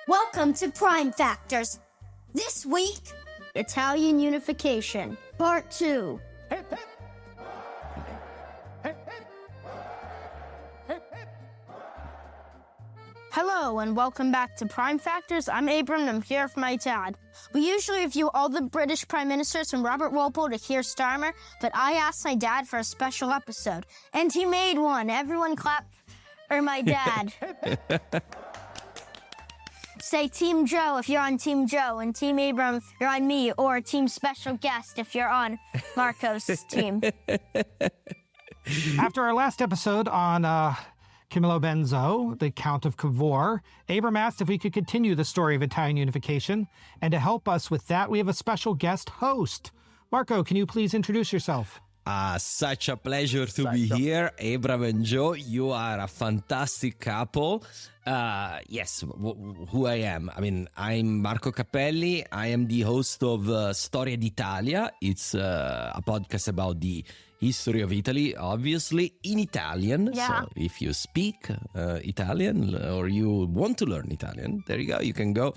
Welcome to Prime Factors. This week, Italian Unification, Part 2. Hip, hip. Hip, hip. Hip, hip. Hello and welcome back to Prime Factors. I'm Abram and I'm here with my dad. We usually review all the British Prime Ministers from Robert Walpole to Keir Starmer, but I asked my dad for a special episode, and he made one. Everyone clap for my dad. Say Team Joe if you're on Team Joe, and Team Abram if you're on me, or Team Special Guest if you're on Marco's team. After our last episode on Camillo Benzo, the Count of Cavour, Abram asked if we could continue the story of Italian unification, and to help us with that, we have a special guest host. Marco, can you please introduce yourself? Such a pleasure to be here. Abram and Joe, you are a fantastic couple. Yes, who I am. I mean, I'm Marco Cappelli. I am the host of Storia d'Italia. It's a podcast about the history of Italy, obviously, in Italian. Yeah. So if you speak Italian or you want to learn Italian, there you go. You can go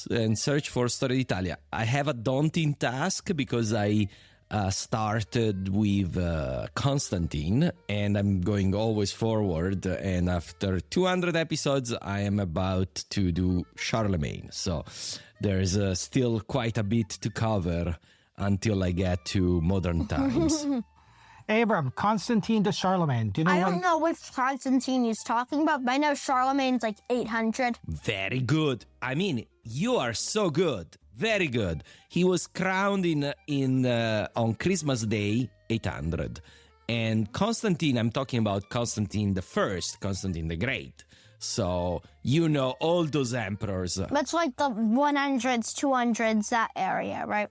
and search for Storia d'Italia. I have a daunting task because I started with Constantine, and I'm going always forward, and after 200 episodes I am about to do Charlemagne, so there's still quite a bit to cover until I get to modern times. Abram, Constantine to Charlemagne. Do you know I don't know which Constantine he's talking about, but I know Charlemagne's like 800. Very good. I mean, you are so good. Very good. He was crowned on Christmas Day, 800. And Constantine, I'm talking about Constantine the First, Constantine the Great. So you know all those emperors. That's like the 100s, 200s, that area, right?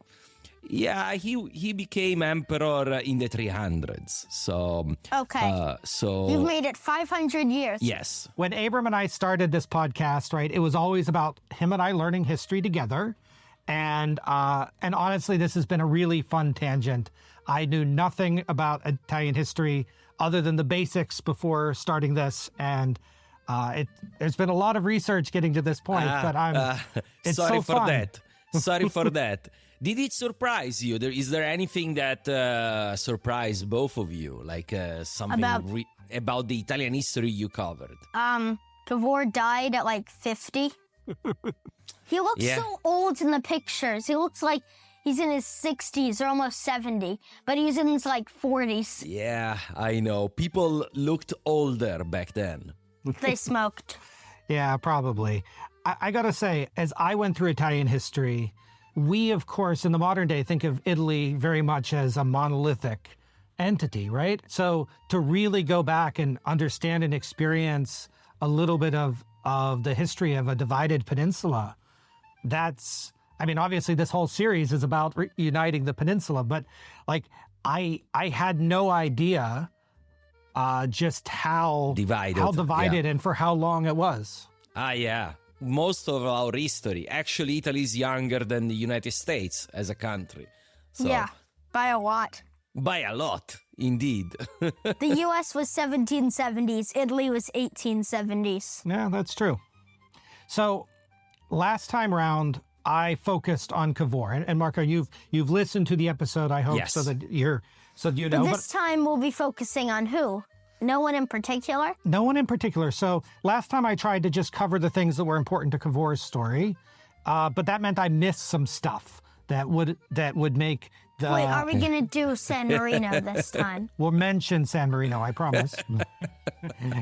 Yeah, he became emperor in the 300s. So Okay. So You've made it 500 years. yes. When Abram and I started this podcast, right, it was always about him and I learning history together. And honestly, this has been a really fun tangent. I knew nothing about Italian history other than the basics before starting this, and there's been a lot of research getting to this point. But it's sorry so for fun. that. Sorry for that. Did it surprise you? Is there anything that surprised both of you, like something about the Italian history you covered? Cavour died at like 50. He looks so old in the pictures. He looks like he's in his 60s or almost 70, but he's in his like 40s. Yeah, I know. People looked older back then. They smoked. Yeah, probably. I got to say, as I went through Italian history, we, of course, in the modern day, think of Italy very much as a monolithic entity, right? So to really go back and understand and experience a little bit of the history of a divided peninsula, obviously this whole series is about uniting the peninsula, but like I had no idea just how divided and for how long it was. Yeah. Most of our history, actually, Italy is younger than the United States as a country. So, Yeah, by a lot. by a lot, indeed. The U.S. was 1770s. Italy was 1870s. Yeah, that's true. So last time around, I focused on Cavour, and Marco, you've listened to the episode, I hope, Yes. so that you know. But this time we'll be focusing on who? No one in particular? No one in particular. So last time I tried to just cover the things that were important to Cavour's story, but that meant I missed some stuff that would make the... Wait, are we going to do San Marino this time? We'll mention San Marino, I promise.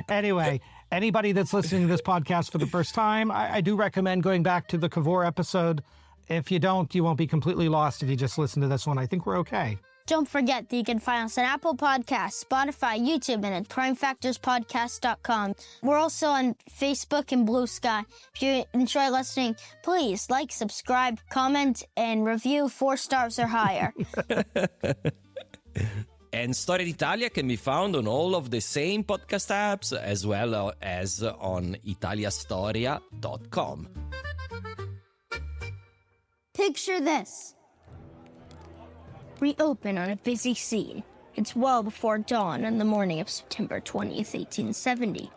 Anyway, anybody that's listening to this podcast for the first time, I do recommend going back to the Cavour episode. If you don't, you won't be completely lost if you just listen to this one. I think we're okay. Don't forget that you can find us on Apple Podcasts, Spotify, YouTube, and at primefactorspodcast.com. We're also on Facebook and Blue Sky. If you enjoy listening, please like, subscribe, comment, and review 4 stars or higher. And Storia d'Italia can be found on all of the same podcast apps as well as on italiastoria.com. Picture this. We open on a busy scene. It's well before dawn on the morning of September 20th, 1870.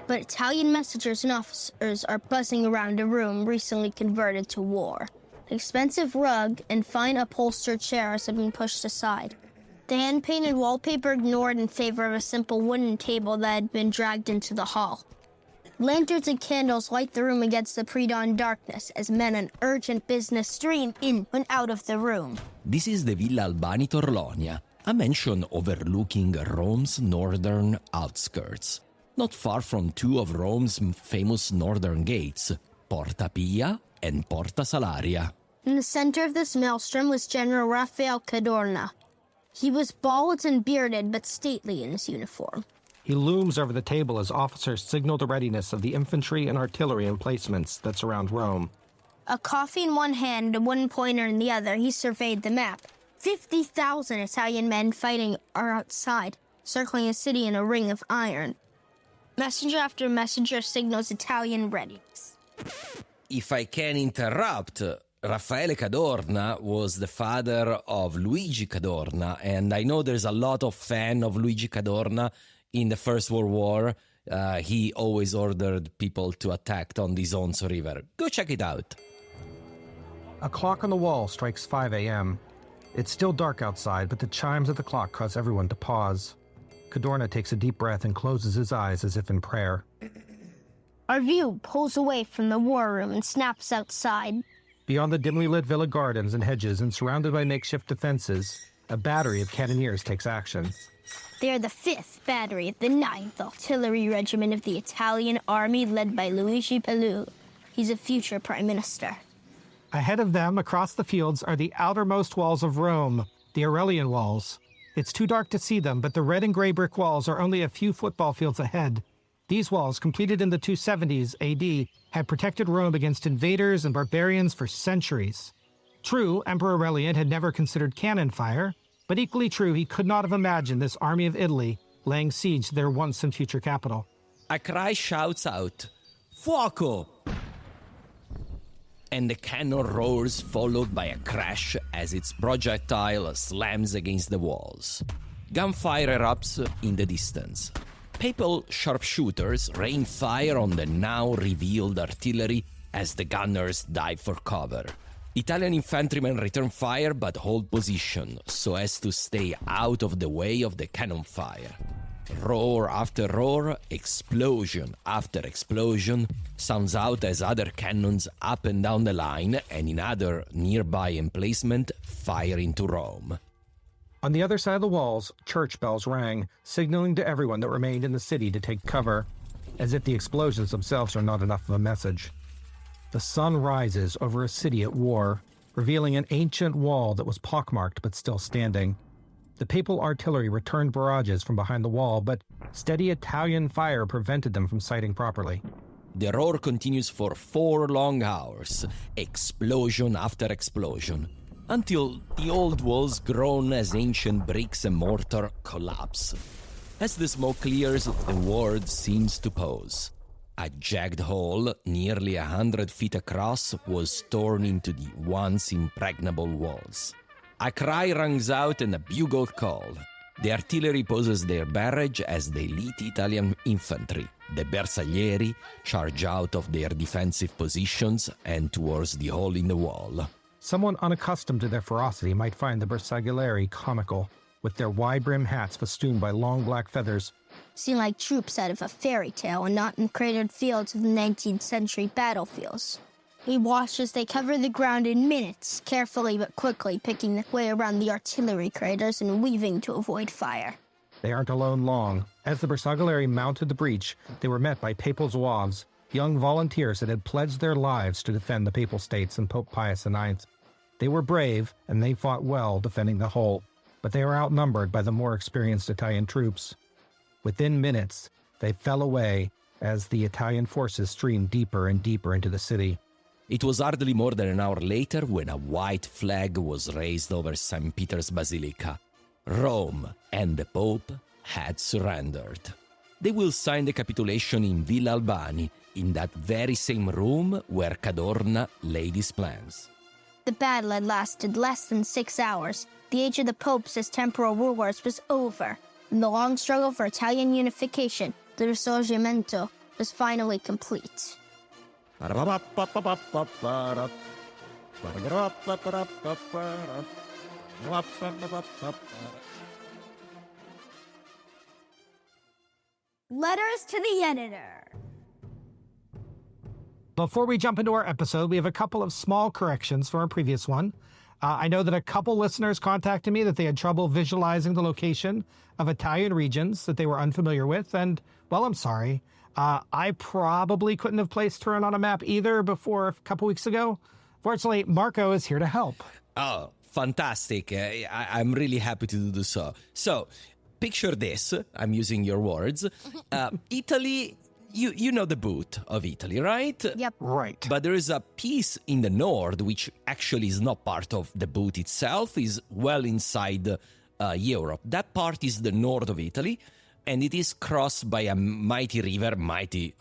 but Italian messengers and officers are buzzing around a room recently converted to war. The expensive rug and fine upholstered chairs have been pushed aside. The hand-painted wallpaper ignored in favor of a simple wooden table that had been dragged into the hall. Lanterns and candles light the room against the pre-dawn darkness as men on urgent business stream in and out of the room. This is the Villa Albani Torlonia, a mansion overlooking Rome's northern outskirts, not far from two of Rome's famous northern gates, Porta Pia and Porta Salaria. In the center of this maelstrom was General Raphael Cadorna. He was bald and bearded, but stately in his uniform. He looms over the table as officers signal the readiness of the infantry and artillery emplacements that surround Rome. A coffee in one hand and a wooden pointer in the other, he surveyed the map. 50,000 Italian men fighting are outside, circling a city in a ring of iron. Messenger after messenger signals Italian readiness. If I can interrupt, Raffaele Cadorna was the father of Luigi Cadorna, and I know there's a lot of fan of Luigi Cadorna. In the First World War, he always ordered people to attack on the Isonzo River. Go check it out. A clock on the wall strikes 5 a.m. It's still dark outside, but the chimes of the clock cause everyone to pause. Cadorna takes a deep breath and closes his eyes as if in prayer. Our view pulls away from the war room and snaps outside. Beyond the dimly lit villa gardens and hedges and surrounded by makeshift defenses, a battery of cannoneers takes action. They are the 5th Battery of the 9th Artillery Regiment of the Italian Army led by Luigi Pelù. He's a future prime minister. Ahead of them, across the fields, are the outermost walls of Rome, the Aurelian walls. It's too dark to see them, but the red and gray brick walls are only a few football fields ahead. These walls, completed in the 270s AD, had protected Rome against invaders and barbarians for centuries. True, Emperor Aurelian had never considered cannon fire, but equally true, he could not have imagined this army of Italy laying siege to their once and future capital. A cry shouts out, "Fuoco!" And the cannon roars, followed by a crash as its projectile slams against the walls. Gunfire erupts in the distance. Papal sharpshooters rain fire on the now revealed artillery as the gunners dive for cover. Italian infantrymen return fire but hold position so as to stay out of the way of the cannon fire. Roar after roar, explosion after explosion sounds out as other cannons up and down the line and in other nearby emplacement fire into Rome. On the other side of the walls, church bells rang, signaling to everyone that remained in the city to take cover, as if the explosions themselves are not enough of a message. The sun rises over a city at war, revealing an ancient wall that was pockmarked but still standing. The papal artillery returned barrages from behind the wall, but steady Italian fire prevented them from sighting properly. The roar continues for 4 long hours, explosion after explosion, until the old walls groan as ancient bricks and mortar collapse. As the smoke clears, the word seems to pause. A jagged hole, nearly 100 feet across, was torn into the once impregnable walls. A cry rings out and a bugle call. The artillery poses their barrage as the elite Italian infantry, the bersaglieri, charge out of their defensive positions and towards the hole in the wall. Someone unaccustomed to their ferocity might find the bersaglieri comical, with their wide-brimmed hats festooned by long black feathers. Seem like troops out of a fairy tale and not in cratered fields of the 19th century battlefields. We watched as they covered the ground in minutes, carefully but quickly picking their way around the artillery craters and weaving to avoid fire. They aren't alone long. As the bersaglieri mounted the breach, they were met by papal zouaves, young volunteers that had pledged their lives to defend the Papal States and Pope Pius IX. They were brave, and they fought well defending the whole, but they were outnumbered by the more experienced Italian troops. Within minutes, they fell away as the Italian forces streamed deeper and deeper into the city. It was hardly more than an hour later when a white flag was raised over St. Peter's Basilica. Rome and the Pope had surrendered. They will sign the capitulation in Villa Albani, in that very same room where Cadorna laid his plans. The battle had lasted less than 6 hours. The age of the popes as temporal rulers was over, and the long struggle for Italian unification, the Risorgimento, was finally complete. Letters to the editor. Before we jump into our episode, we have a couple of small corrections from our previous one. I know that a couple listeners contacted me that they had trouble visualizing the location of Italian regions that they were unfamiliar with, and, well, I'm sorry. I probably couldn't have placed Turin on a map either before a couple weeks ago. Fortunately, Marco is here to help. Oh, fantastic. I'm really happy to do so. So, picture this. I'm using your words. Italy, you know the boot of Italy, right? Yep. Right. But there is a piece in the north, which actually is not part of the boot itself, is well inside Europe. That part is the north of Italy, and it is crossed by a mighty river,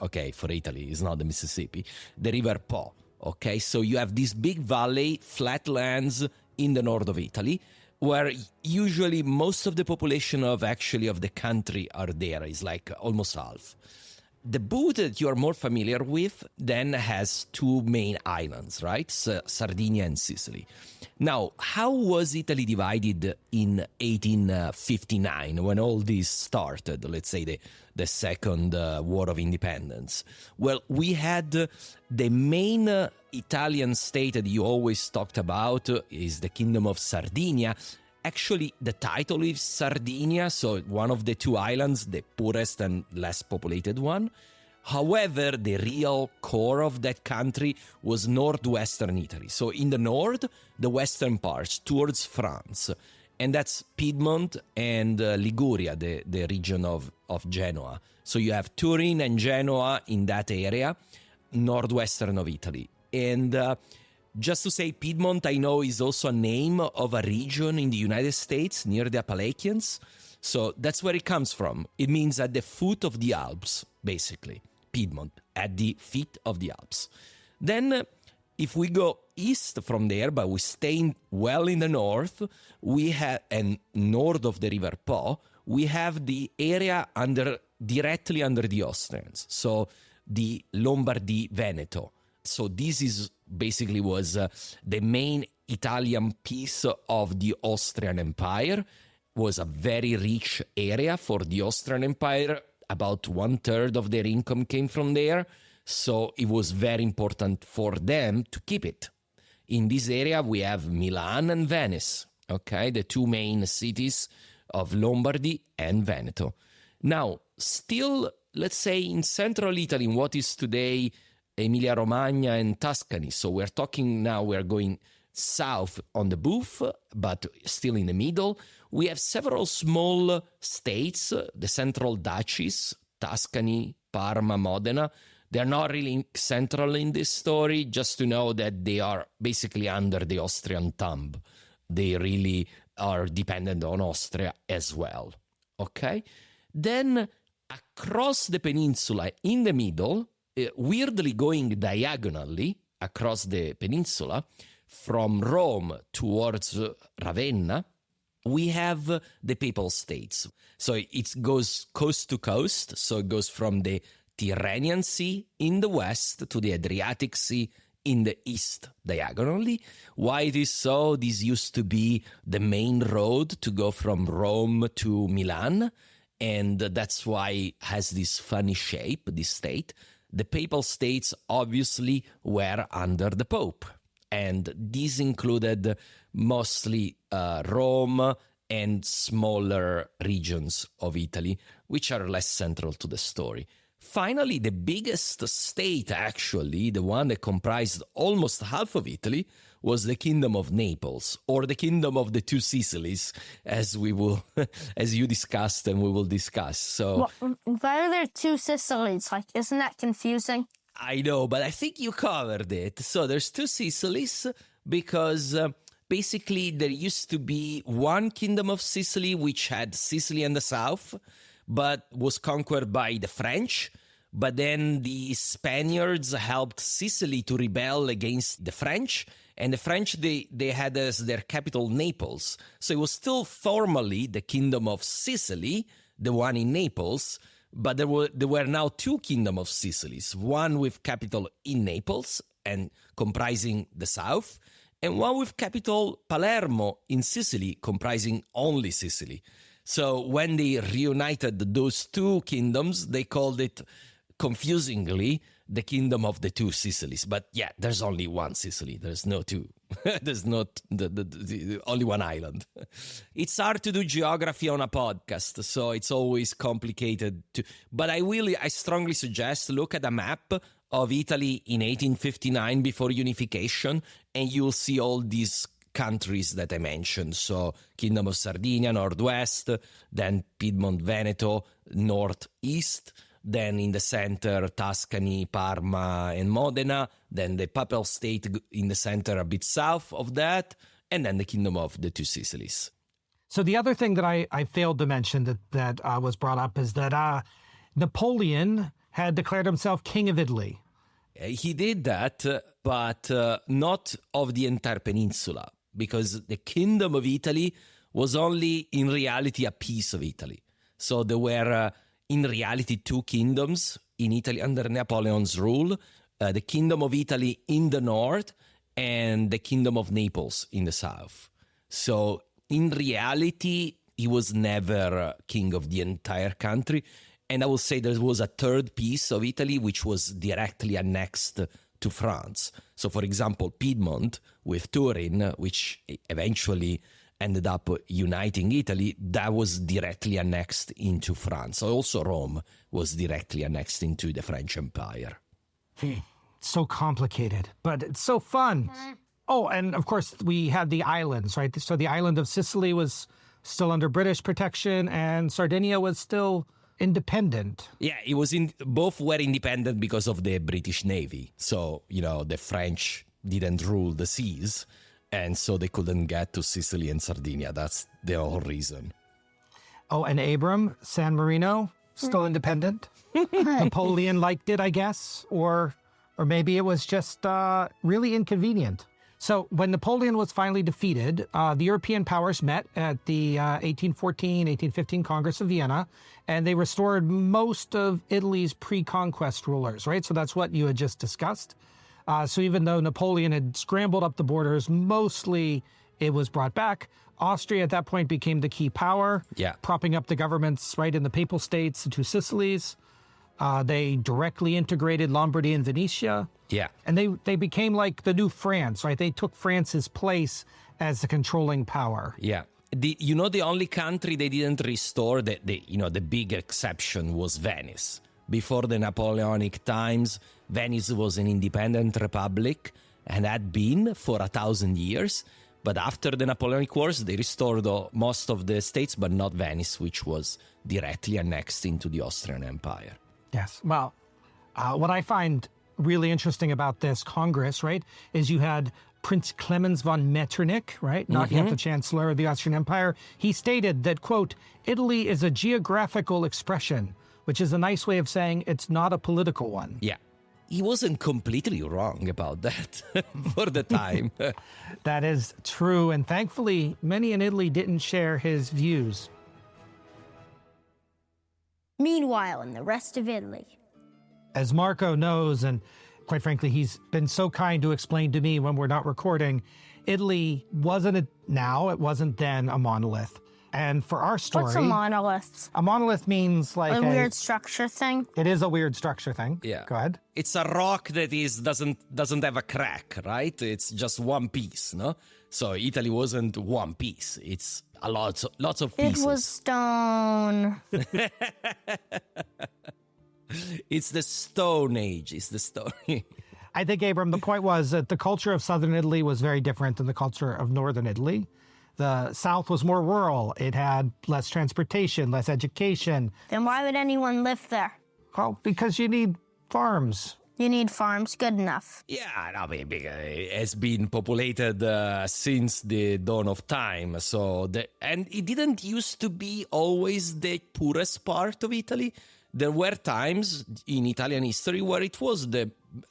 okay, for Italy, it's not the Mississippi, the River Po, okay? So you have this big valley, flat lands in the north of Italy, where usually most of the population of the country are there, is like almost half. The boot that you are more familiar with then has two main islands, right? Sardinia and Sicily. Now, how was Italy divided in 1859 when all this started, let's say the Second War of Independence? Well, we had the main Italian state that you always talked about is the Kingdom of Sardinia. Actually, the title is Sardinia, so one of the two islands, the poorest and less populated one. However, the real core of that country was northwestern Italy. So in the north, the western parts towards France. And that's Piedmont and Liguria, the region of Genoa. So you have Turin and Genoa in that area, northwestern of Italy. And just to say, Piedmont, I know, is also a name of a region in the United States near the Appalachians. So that's where it comes from. It means at the foot of the Alps, basically. Piedmont, at the feet of the Alps. Then, if we go east from there, but we stay well in the north, we have, and north of the River Po, we have the area directly under the Austrians. So the Lombardy Veneto. So this is basically was the main Italian piece of the Austrian Empire. Was a very rich area for the Austrian Empire. About 1/3 of their income came from there. So it was very important for them to keep it. In this area, we have Milan and Venice, okay, the two main cities of Lombardy and Veneto. Now, still, let's say in central Italy, in what is today Emilia-Romagna and Tuscany. So we're going south on the Boof, but still in the middle. We have several small states, the central duchies, Tuscany, Parma, Modena. They're not really central in this story, just to know that they are basically under the Austrian thumb. They really are dependent on Austria as well, okay? Then across the peninsula in the middle, weirdly going diagonally across the peninsula, from Rome towards Ravenna, we have the Papal States. So it goes coast to coast, so it goes from the Tyrrhenian Sea in the west to the Adriatic Sea in the east diagonally. Why it is so? This used to be the main road to go from Rome to Milan, and that's why it has this funny shape, this state. The Papal States obviously were under the Pope, and these included mostly Rome and smaller regions of Italy, which are less central to the story. Finally, the biggest state, actually, the one that comprised almost half of Italy, was the Kingdom of Naples, or the Kingdom of the Two Sicilies, as you discussed and we will discuss. So, why are there two Sicilies? Isn't that confusing? I know, but I think you covered it. So there's two Sicilies because basically there used to be one Kingdom of Sicily, which had Sicily in the south, but was conquered by the French. But then the Spaniards helped Sicily to rebel against the French, and the French, they had as their capital Naples. So it was still formally the Kingdom of Sicily, the one in Naples, But there were now two kingdoms of Sicilies, one with capital in Naples and comprising the south, and one with capital Palermo in Sicily, comprising only Sicily. So when they reunited those two kingdoms, they called it, confusingly, the Kingdom of the Two Sicilies. But yeah, there's only one Sicily. There's no two. There's not only one island. It's hard to do geography on a podcast, so it's always complicated to. But I strongly suggest look at a map of Italy in 1859 before unification, and you'll see all these countries that I mentioned. So Kingdom of Sardinia, northwest, then Piedmont, Veneto, northeast. Then in the center, Tuscany, Parma, and Modena. Then the Papal State in the center, a bit south of that. And then the Kingdom of the Two Sicilies. So the other thing that I failed to mention that was brought up is that Napoleon had declared himself King of Italy. He did that, but not of the entire peninsula, because the Kingdom of Italy was only in reality a piece of Italy. So there were... in reality, two kingdoms in Italy under Napoleon's rule, the Kingdom of Italy in the north and the Kingdom of Naples in the south. So in reality, he was never king of the entire country. And I will say there was a third piece of Italy which was directly annexed to France. So, for example, Piedmont with Turin, which eventually ended up uniting Italy, that was directly annexed into France. Also Rome was directly annexed into the French Empire. So complicated, but it's so fun. Oh, and of course we had the islands, right? So the island of Sicily was still under British protection and Sardinia was still independent. Yeah, it was both were independent because of the British Navy. So, the French didn't rule the seas. And so they couldn't get to Sicily and Sardinia. That's the whole reason. Oh, and Abram, San Marino, still independent. Napoleon liked it, I guess, or maybe it was just really inconvenient. So when Napoleon was finally defeated, the European powers met at the 1815 Congress of Vienna, and they restored most of Italy's pre-conquest rulers, right? So that's what you had just discussed. So even though Napoleon had scrambled up the borders, mostly it was brought back. Austria at that point became the key power, propping up the governments right in the Papal States, the Two Sicilies. They directly integrated Lombardy and Venetia. Yeah. And they became like the new France, right? They took France's place as the controlling power. Yeah. The only country they didn't restore, the big exception was Venice. Before the Napoleonic times, Venice was an independent republic and had been for 1,000 years. But after the Napoleonic Wars, they restored most of the states, but not Venice, which was directly annexed into the Austrian Empire. Yes. Well, what I find really interesting about this Congress, right, is you had Prince Clemens von Metternich, right, not yet the Chancellor of the Austrian Empire. He stated that, quote, Italy is a geographical expression, which is a nice way of saying it's not a political one. Yeah. He wasn't completely wrong about that for the time. That is true. And thankfully, many in Italy didn't share his views. Meanwhile, in the rest of Italy. As Marco knows, and quite frankly, he's been so kind to explain to me when we're not recording, Italy wasn't then a monolith. And for our story... What's a monolith? A monolith means like a weird structure thing? It is a weird structure thing. Yeah. Go ahead. It's a rock that doesn't have a crack, right? It's just one piece, no? So Italy wasn't one piece. It's lots of pieces. It was stone. It's the Stone Age. It's the story. I think, Abram, the point was that the culture of southern Italy was very different than the culture of northern Italy. The South was more rural. It had less transportation, less education. Then why would anyone live there? Well, because you need farms. You need farms. Good enough. Yeah, no, it has been populated since the dawn of time. And it didn't used to be always the poorest part of Italy. There were times in Italian history where it was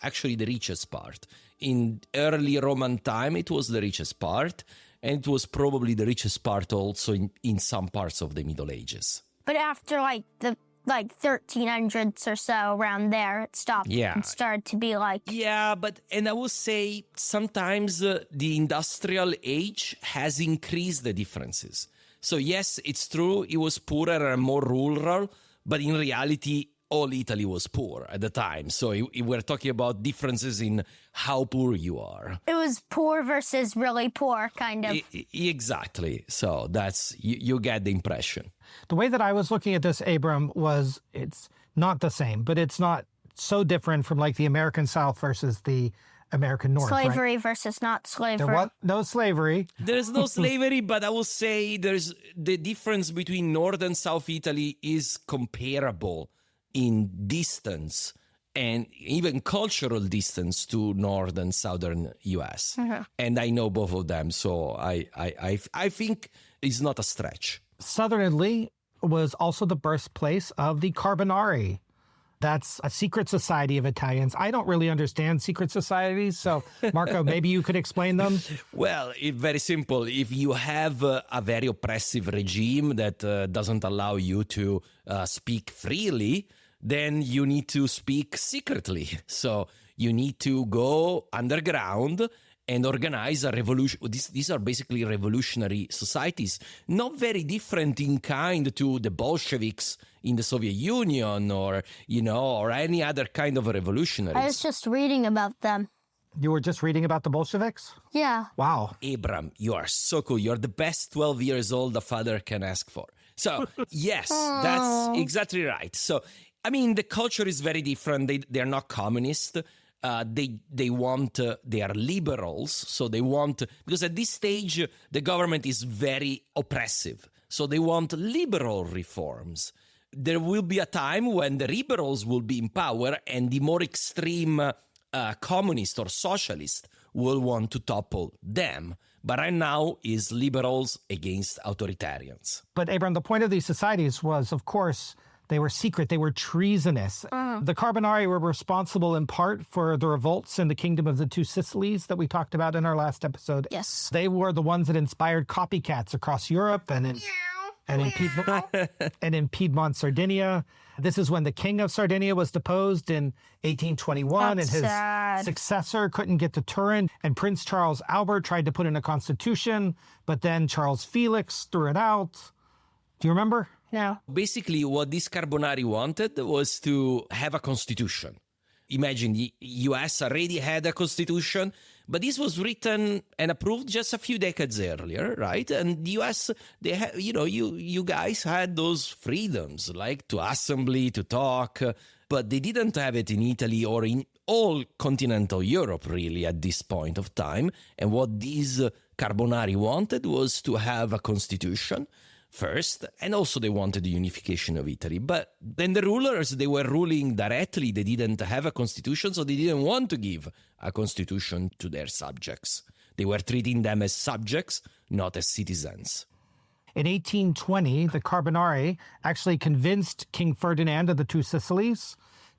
actually the richest part. In early Roman time, it was the richest part. And it was probably the richest part also in some parts of the Middle Ages. But after, the like 1300s or so, around there, it stopped and started to be like... Yeah, and I will say sometimes the industrial age has increased the differences. So yes, it's true, it was poorer and more rural, but in reality, all Italy was poor at the time. So we're talking about differences in how poor you are. It was poor versus really poor, kind of. Exactly. So that's, you get the impression. The way that I was looking at this, Abram, was it's not the same, but it's not so different from like the American South versus the American North. Slavery right? versus not slavery. There was no slavery. There's no slavery, but I will say there's the difference between North and South Italy is comparable in distance and even cultural distance to North and Southern US. Mm-hmm. And I know both of them, so I think it's not a stretch. Southern Italy was also the birthplace of the Carbonari. That's a secret society of Italians. I don't really understand secret societies, so Marco, maybe you could explain them? Well, it's very simple. If you have a very oppressive regime that doesn't allow you to speak freely, then you need to speak secretly. So you need to go underground and organize a revolution. These are basically revolutionary societies, not very different in kind to the Bolsheviks in the Soviet Union or any other kind of revolutionaries. I was just reading about them. You were just reading about the Bolsheviks? Yeah. Wow. Abram, you are so cool. You're the best 12 years old a father can ask for. So, yes, that's exactly right. So, I mean, the culture is very different. They're not communist. They are liberals. So they want, because at this stage, the government is very oppressive. So they want liberal reforms. There will be a time when the liberals will be in power and the more extreme communist or socialist will want to topple them. But right now is liberals against authoritarians. But Abram, the point of these societies was, of course, they were secret. They were treasonous. The Carbonari were responsible in part for the revolts in the Kingdom of the Two Sicilies that we talked about in our last episode. Yes. They were the ones that inspired copycats across Europe and in Piedmont, Sardinia. This is when the king of Sardinia was deposed in 1821, That's and his sad. successor couldn't get to Turin. And Prince Charles Albert tried to put in a constitution, but then Charles Felix threw it out. Do you remember? No. Basically, what this Carbonari wanted was to have a constitution. Imagine the US already had a constitution, but this was written and approved just a few decades earlier, right? And the US, they had, you guys had those freedoms, like to assembly, to talk, but they didn't have it in Italy or in all continental Europe, really, at this point of time. And what these Carbonari wanted was to have a constitution first, and also they wanted the unification of Italy. But then the rulers, they were ruling directly. They didn't have a constitution, so they didn't want to give a constitution to their subjects. They were treating them as subjects, not as citizens. In 1820, the Carbonari actually convinced King Ferdinand of the Two Sicilies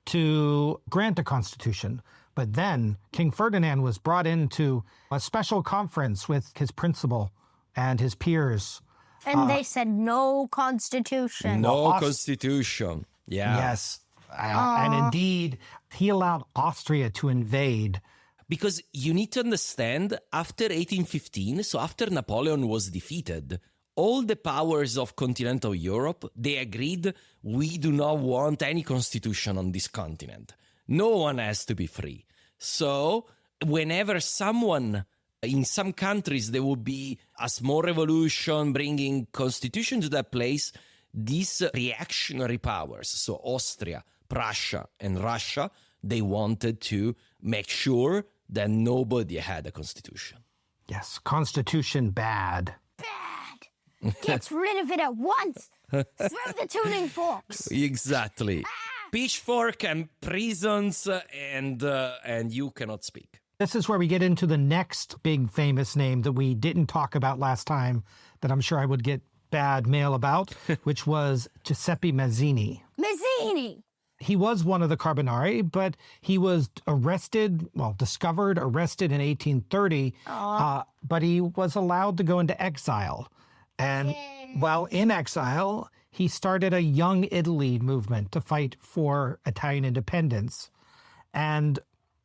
to grant a constitution. But then King Ferdinand was brought into a special conference with his principal and his peers. And they said no constitution. No constitution. Yeah. Yes. And indeed, he allowed Austria to invade. Because you need to understand, after 1815, so after Napoleon was defeated, all the powers of continental Europe, they agreed, we do not want any constitution on this continent. No one has to be free. So whenever someone, in some countries, there will be a small revolution bringing constitution to that place, these reactionary powers, so Austria, Prussia, and Russia, they wanted to make sure that nobody had a constitution. Yes, constitution bad. Bad. Get rid of it at once. Throw the tuning forks. Exactly. Pitchfork and prisons, and you cannot speak. This is where we get into the next big famous name that we didn't talk about last time, that I'm sure I would get bad mail about, which was Giuseppe Mazzini. Mazzini. He was one of the Carbonari, but he was discovered, arrested in 1830, but he was allowed to go into exile. And while in exile, he started a Young Italy movement to fight for Italian independence. And,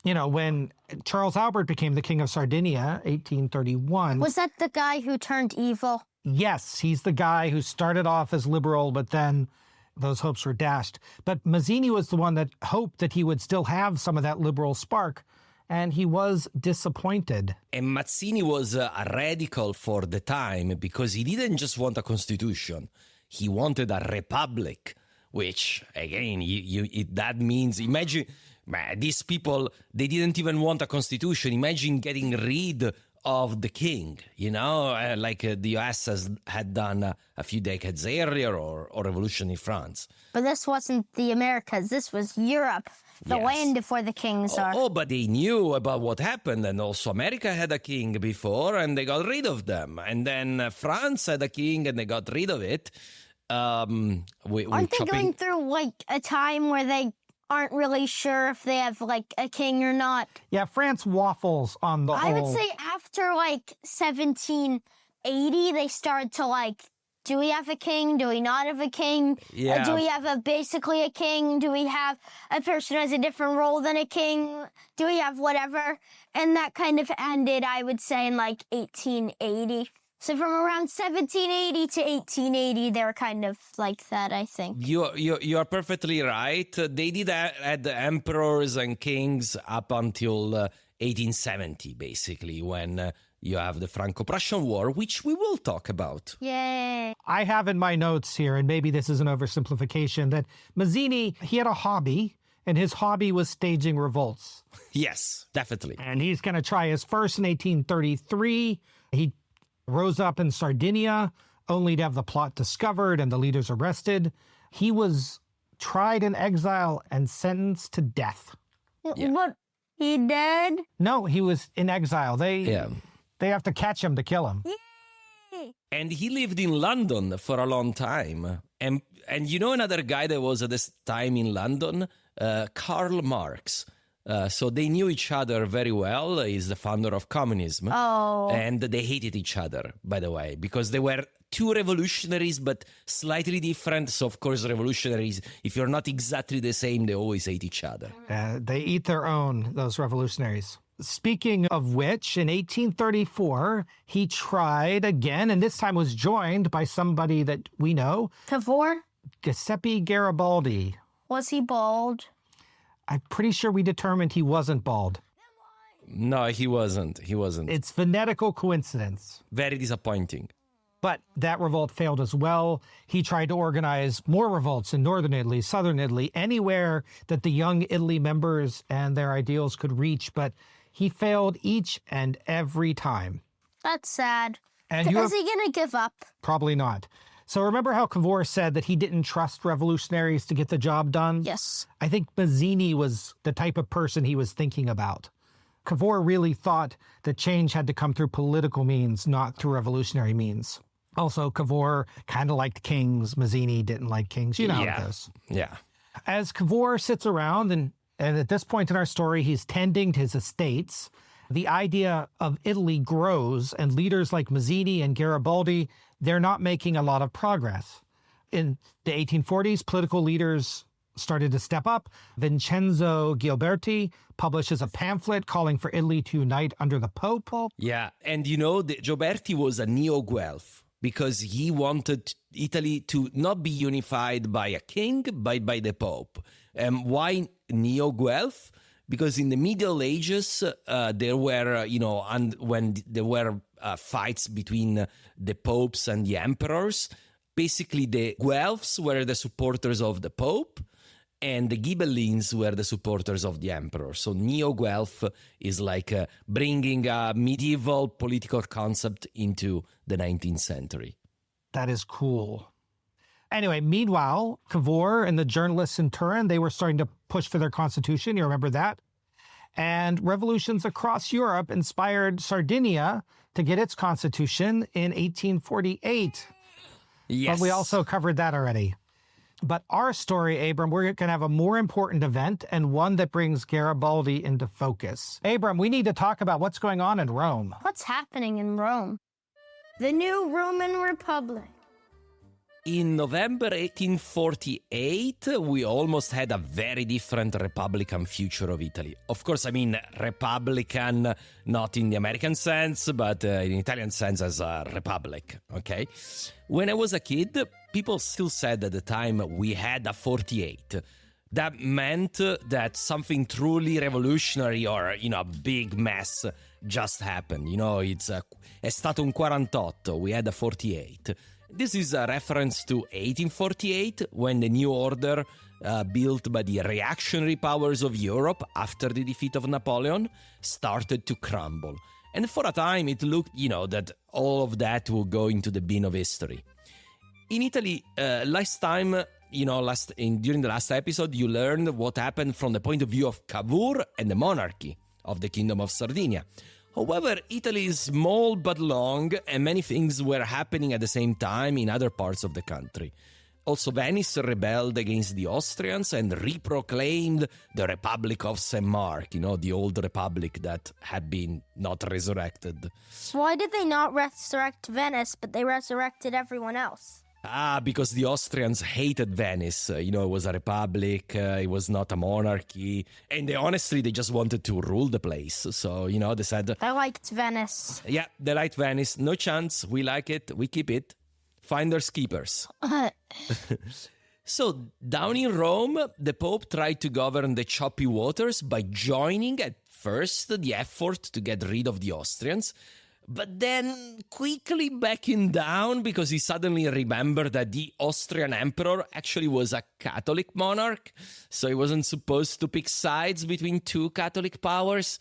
you know, when Charles Albert became the King of Sardinia, 1831... Was that the guy who turned evil? Yes, he's the guy who started off as liberal, but then those hopes were dashed. But Mazzini was the one that hoped that he would still have some of that liberal spark, and he was disappointed. And Mazzini was a radical for the time because he didn't just want a constitution. He wanted a republic, which, again, that means, imagine, these people, they didn't even want a constitution. Imagine getting rid of the king, you know, like the US had done a few decades earlier, or revolution in France. But this wasn't the Americas. This was Europe, the Yes. land where the kings are. Oh, but they knew about what happened, and also America had a king before, and they got rid of them. And then France had a king, and they got rid of it. Aren't they going through, like, a time where they aren't really sure if they have, like, a king or not? Yeah, France waffles on the I whole... would say after, like, 1780, they started to, like, do we have a king? Do we not have a king? Yeah. Do we have basically a king? Do we have a person who has a different role than a king? Do we have whatever? And that kind of ended, I would say, in, like, 1880. So from around 1780 to 1880, they were kind of like that, I think. You are perfectly right. They did add the emperors and kings up until 1870, basically, when you have the Franco-Prussian War, which we will talk about. Yay. I have in my notes here, and maybe this is an oversimplification, that Mazzini, he had a hobby, and his hobby was staging revolts. Yes, definitely. And he's going to try his first in 1833. He rose up in Sardinia, only to have the plot discovered and the leaders arrested. He was tried in exile and sentenced to death. Yeah. What? He did? No, he was in exile. They have to catch him to kill him. And he lived in London for a long time. And you know another guy that was at this time in London? Karl Marx. So they knew each other very well. He's the founder of communism. Oh. And they hated each other, by the way, because they were two revolutionaries, but slightly different. So, of course, revolutionaries, if you're not exactly the same, they always hate each other. They eat their own, those revolutionaries. Speaking of which, in 1834, he tried again, and this time was joined by somebody that we know, Cavour? Giuseppe Garibaldi. Was he bald? I'm pretty sure we determined he wasn't bald. No, he wasn't. He wasn't. It's phonetical coincidence. Very disappointing. But that revolt failed as well. He tried to organize more revolts in northern Italy, southern Italy, anywhere that the Young Italy members and their ideals could reach. But he failed each and every time. That's sad. And Is he going to give up? Probably not. So remember how Cavour said that he didn't trust revolutionaries to get the job done? Yes. I think Mazzini was the type of person he was thinking about. Cavour really thought that change had to come through political means, not through revolutionary means. Also, Cavour kind of liked kings. Mazzini didn't like kings. You know how it goes. Yeah. As Cavour sits around, and at this point in our story, he's tending to his estates, the idea of Italy grows, and leaders like Mazzini and Garibaldi, they're not making a lot of progress. In the 1840s, political leaders started to step up. Vincenzo Ghiberti publishes a pamphlet calling for Italy to unite under the Pope. Yeah, and you know, Gioberti was a neo-Guelph because he wanted Italy to not be unified by a king, but by the Pope. Why neo-Guelph? Because in the Middle Ages, there were, when there were fights between the popes and the emperors, basically the Guelphs were the supporters of the Pope, and the Ghibellines were the supporters of the emperor. So neo-Guelph is like bringing a medieval political concept into the 19th century. That is cool. Anyway, meanwhile, Cavour and the journalists in Turin, they were starting to push for their constitution. You remember that? And revolutions across Europe inspired Sardinia to get its constitution in 1848. Yes. But we also covered that already. But our story, Abram, we're going to have a more important event and one that brings Garibaldi into focus. Abram, we need to talk about what's going on in Rome. What's happening in Rome? The new Roman Republic. in November 1848, we almost had a very different Republican future of Italy. Of course, I mean Republican, not in the American sense, but in Italian sense as a republic, okay? When I was a kid, people still said at the time we had a 48. That meant that something truly revolutionary or, a big mess just happened. È stato un 48, we had a 48. This is a reference to 1848, when the new order built by the reactionary powers of Europe after the defeat of Napoleon started to crumble. And for a time it looked, that all of that will go into the bin of history. In Italy, last time, during the last episode, you learned what happened from the point of view of Cavour and the monarchy of the Kingdom of Sardinia. However, Italy is small but long, and many things were happening at the same time in other parts of the country. Also, Venice rebelled against the Austrians and reproclaimed the Republic of St. Mark, the old republic that had been not resurrected. Why did they not resurrect Venice, but they resurrected everyone else? Because the Austrians hated Venice. It was a republic, it was not a monarchy. And they just wanted to rule the place. So, they said... They liked Venice. Yeah, they liked Venice. No chance. We like it. We keep it. Finders keepers. So, down in Rome, the Pope tried to govern the choppy waters by joining at first the effort to get rid of the Austrians, but then quickly backing down because he suddenly remembered that the Austrian emperor actually was a Catholic monarch, so he wasn't supposed to pick sides between two Catholic powers.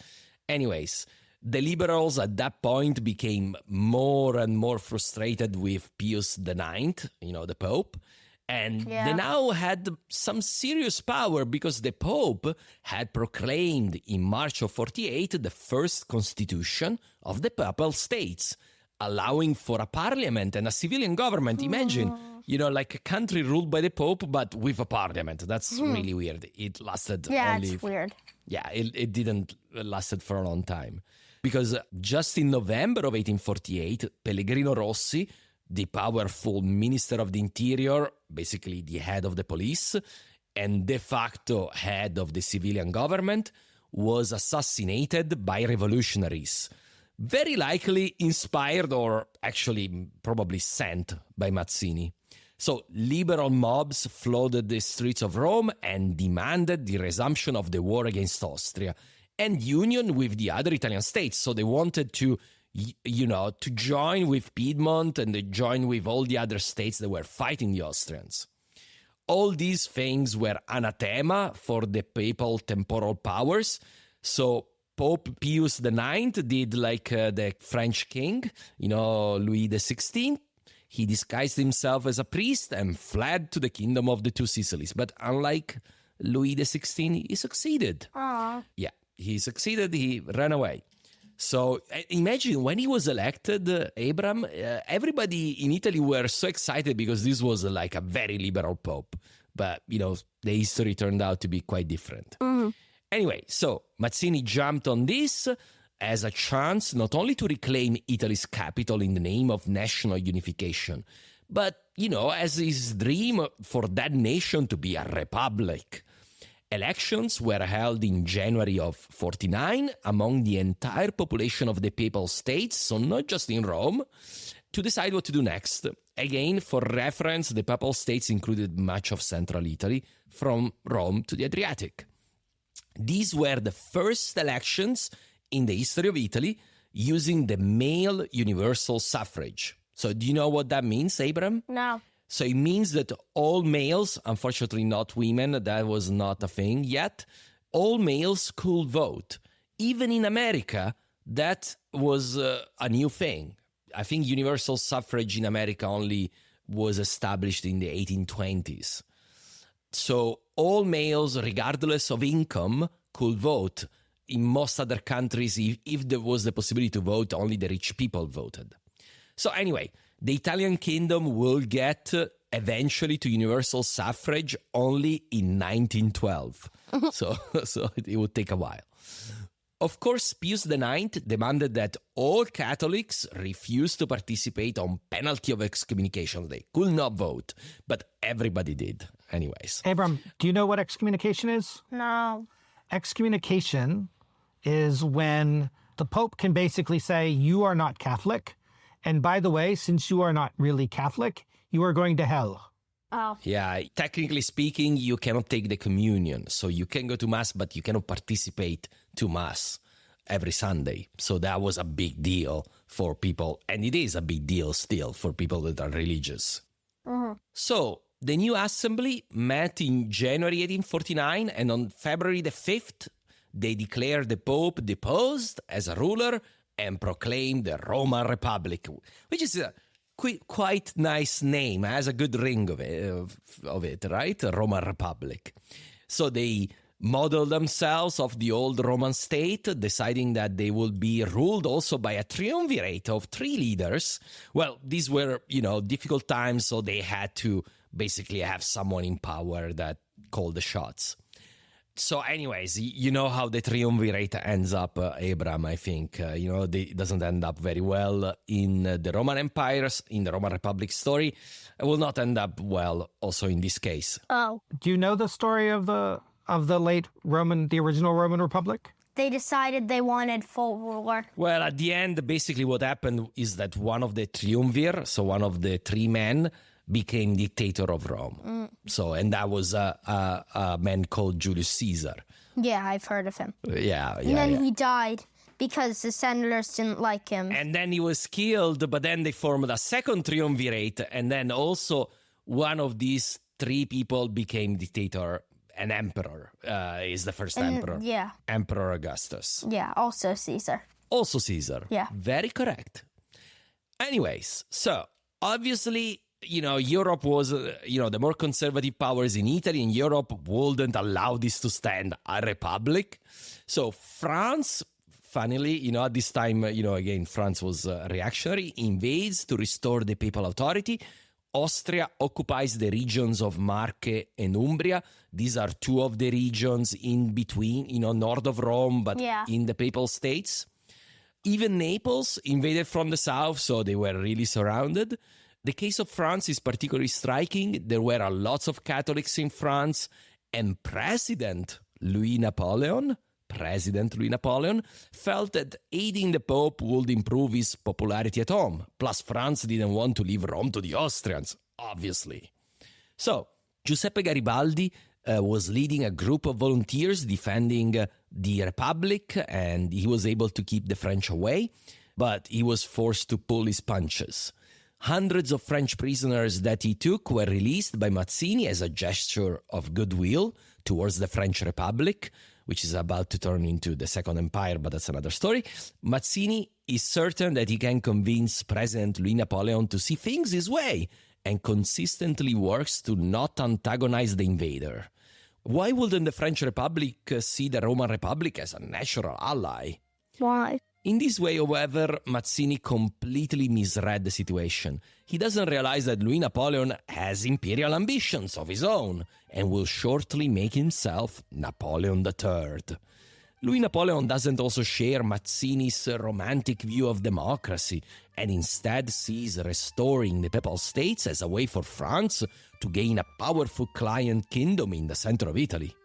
Anyways, the liberals at that point became more and more frustrated with Pius IX, the Pope, and they now had some serious power because the Pope had proclaimed in March of 48 the first constitution of the Papal States, allowing for a parliament and a civilian government. Imagine, like a country ruled by the Pope, but with a parliament. That's really weird. It lasted it's weird. Yeah, it didn't lasted for a long time. Because just in November of 1848, Pellegrino Rossi, the powerful Minister of the Interior, basically the head of the police, and de facto head of the civilian government, was assassinated by revolutionaries. Very likely inspired or actually probably sent by Mazzini. So liberal mobs flooded the streets of Rome and demanded the resumption of the war against Austria and union with the other Italian states. So they wanted to to join with Piedmont and they join with all the other states that were fighting the Austrians. All these things were anathema for the papal temporal powers. So Pope Pius IX did like the French king, Louis XVI. He disguised himself as a priest and fled to the kingdom of the Two Sicilies. But unlike Louis XVI, he succeeded. Aww. Yeah, he succeeded. He ran away. So imagine when he was elected, Abram, everybody in Italy were so excited because this was like a very liberal pope. But, the history turned out to be quite different. Mm-hmm. Anyway, so Mazzini jumped on this as a chance not only to reclaim Italy's capital in the name of national unification, but, as his dream for that nation to be a republic. Elections were held in January of 49 among the entire population of the Papal States, so not just in Rome, to decide what to do next. Again, for reference, the Papal States included much of central Italy, from Rome to the Adriatic. These were the first elections in the history of Italy using the male universal suffrage. So do you know what that means, Abram? No. So it means that all males, unfortunately not women, that was not a thing yet, all males could vote. Even in America, that was a new thing. I think universal suffrage in America only was established in the 1820s. So all males, regardless of income, could vote. In most other countries, if there was the possibility to vote, only the rich people voted. So anyway, the Italian kingdom will get eventually to universal suffrage only in 1912. So it would take a while. of course, Pius IX demanded that all Catholics refuse to participate on penalty of excommunication. They could not vote, but everybody did anyways. Abram, do you know what excommunication is? No. Excommunication is when the Pope can basically say, you are not Catholic. And by the way, since you are not really Catholic, you are going to hell. Oh. Yeah, technically speaking, you cannot take the communion. So you can go to Mass, but you cannot participate to Mass every Sunday. So that was a big deal for people. And it is a big deal still for people that are religious. Mm-hmm. So the new assembly met in January 1849. And on February the 5th, they declared the Pope deposed as a ruler and proclaimed the Roman Republic, which is a quite nice name, has a good ring of it, right? A Roman Republic. So they modeled themselves off the old Roman state, deciding that they would be ruled also by a triumvirate of 3 leaders. Well, these were, difficult times, so they had to basically have someone in power that called the shots. So anyways, you know how the triumvirate ends up, Abram, I think. It doesn't end up very well in the Roman Empire, in the Roman Republic story. It will not end up well also in this case. Oh. Do you know the story of the original Roman Republic? They decided they wanted full ruler. Well, at the end, basically what happened is that one of the triumvir, so one of the 3 men, became dictator of Rome. And that was a man called Julius Caesar. Yeah, I've heard of him. Yeah. And then he died because the senators didn't like him. And then he was killed, but then they formed a second triumvirate, and then also one of these 3 people became dictator, an emperor, is the first emperor. Yeah. Emperor Augustus. Yeah, also Caesar. Also Caesar. Yeah. Very correct. Anyways, so obviously, Europe was, the more conservative powers in Italy and Europe wouldn't allow this to stand, a republic. So France, funnily, at this time, again, France was reactionary, invades to restore the papal authority. Austria occupies the regions of Marche and Umbria. These are 2 of the regions in between, north of Rome, but in the papal states. Even Naples invaded from the south, so they were really surrounded. The case of France is particularly striking. There were lots of Catholics in France, and President Louis Napoleon felt that aiding the Pope would improve his popularity at home. Plus, France didn't want to leave Rome to the Austrians, obviously. So, Giuseppe Garibaldi was leading a group of volunteers defending the Republic, and he was able to keep the French away, but he was forced to pull his punches. Hundreds of French prisoners that he took were released by Mazzini as a gesture of goodwill towards the French Republic, which is about to turn into the Second Empire, but that's another story. Mazzini is certain that he can convince President Louis Napoleon to see things his way and consistently works to not antagonize the invader. Why wouldn't the French Republic see the Roman Republic as a natural ally? Why? In this way, however, Mazzini completely misread the situation. He doesn't realize that Louis Napoleon has imperial ambitions of his own and will shortly make himself Napoleon III. Louis Napoleon doesn't also share Mazzini's romantic view of democracy and instead sees restoring the Papal States as a way for France to gain a powerful client kingdom in the center of Italy.